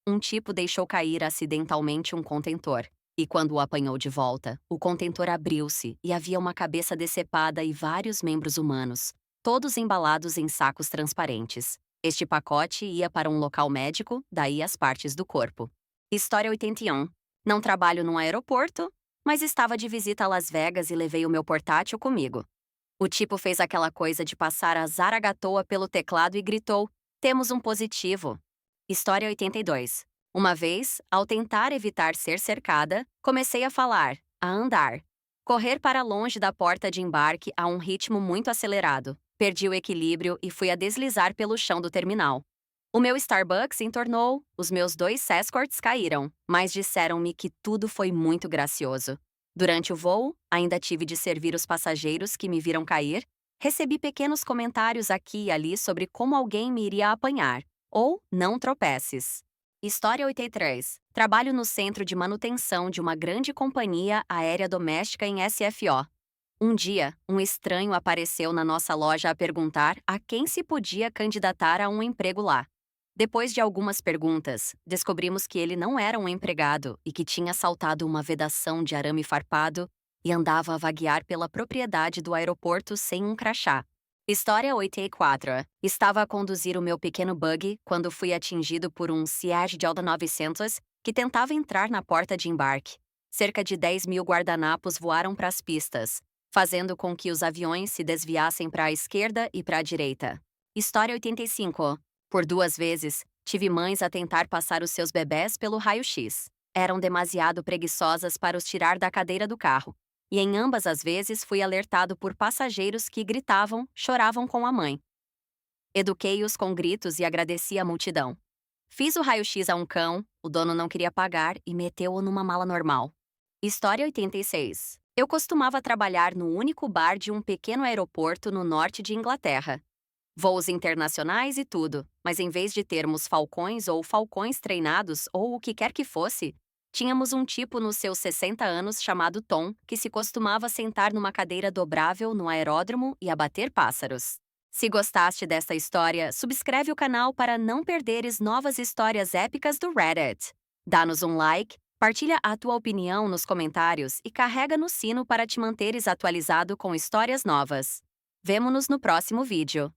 Um tipo deixou cair acidentalmente um contentor, e quando o apanhou de volta, o contentor abriu-se e havia uma cabeça decepada e vários membros humanos, todos embalados em sacos transparentes. Este pacote ia para um local médico, daí as partes do corpo. História 81. Não trabalho num aeroporto, mas estava de visita a Las Vegas e levei o meu portátil comigo. O tipo fez aquela coisa de passar a zaragatoa pelo teclado e gritou: "Temos um positivo." História 82. Uma vez, ao tentar evitar ser cercada, comecei a falar, a andar. Correr para longe da porta de embarque a um ritmo muito acelerado. Perdi o equilíbrio e fui a deslizar pelo chão do terminal. O meu Starbucks entornou, os meus 2 escorts caíram, mas disseram-me que tudo foi muito gracioso. Durante o voo, ainda tive de servir os passageiros que me viram cair. Recebi pequenos comentários aqui e ali sobre como alguém me iria apanhar. Ou não tropeces. História 83. Trabalho no centro de manutenção de uma grande companhia aérea doméstica em SFO. Um dia, um estranho apareceu na nossa loja a perguntar a quem se podia candidatar a um emprego lá. Depois de algumas perguntas, descobrimos que ele não era um empregado e que tinha saltado uma vedação de arame farpado e andava a vaguear pela propriedade do aeroporto sem um crachá. História 84. Estava a conduzir o meu pequeno buggy quando fui atingido por um Siege Delta 900 que tentava entrar na porta de embarque. Cerca de 10.000 guardanapos voaram para as pistas, fazendo com que os aviões se desviassem para a esquerda e para a direita. História 85. Por 2 vezes, tive mães a tentar passar os seus bebés pelo raio-x. Eram demasiado preguiçosas para os tirar da cadeira do carro. E em ambas as vezes fui alertado por passageiros que gritavam, choravam com a mãe. Eduquei-os com gritos e agradeci a multidão. Fiz o raio-x a um cão, o dono não queria pagar e meteu-o numa mala normal. História 86. Eu costumava trabalhar no único bar de um pequeno aeroporto no norte de Inglaterra. Voos internacionais e tudo, mas em vez de termos falcões ou falcões treinados ou o que quer que fosse, tínhamos um tipo nos seus 60 anos chamado Tom, que se costumava sentar numa cadeira dobrável no aeródromo e abater pássaros. Se gostaste desta história, subscreve o canal para não perderes novas histórias épicas do Reddit. Dá-nos um like, partilha a tua opinião nos comentários e carrega no sino para te manteres atualizado com histórias novas. Vemo-nos no próximo vídeo.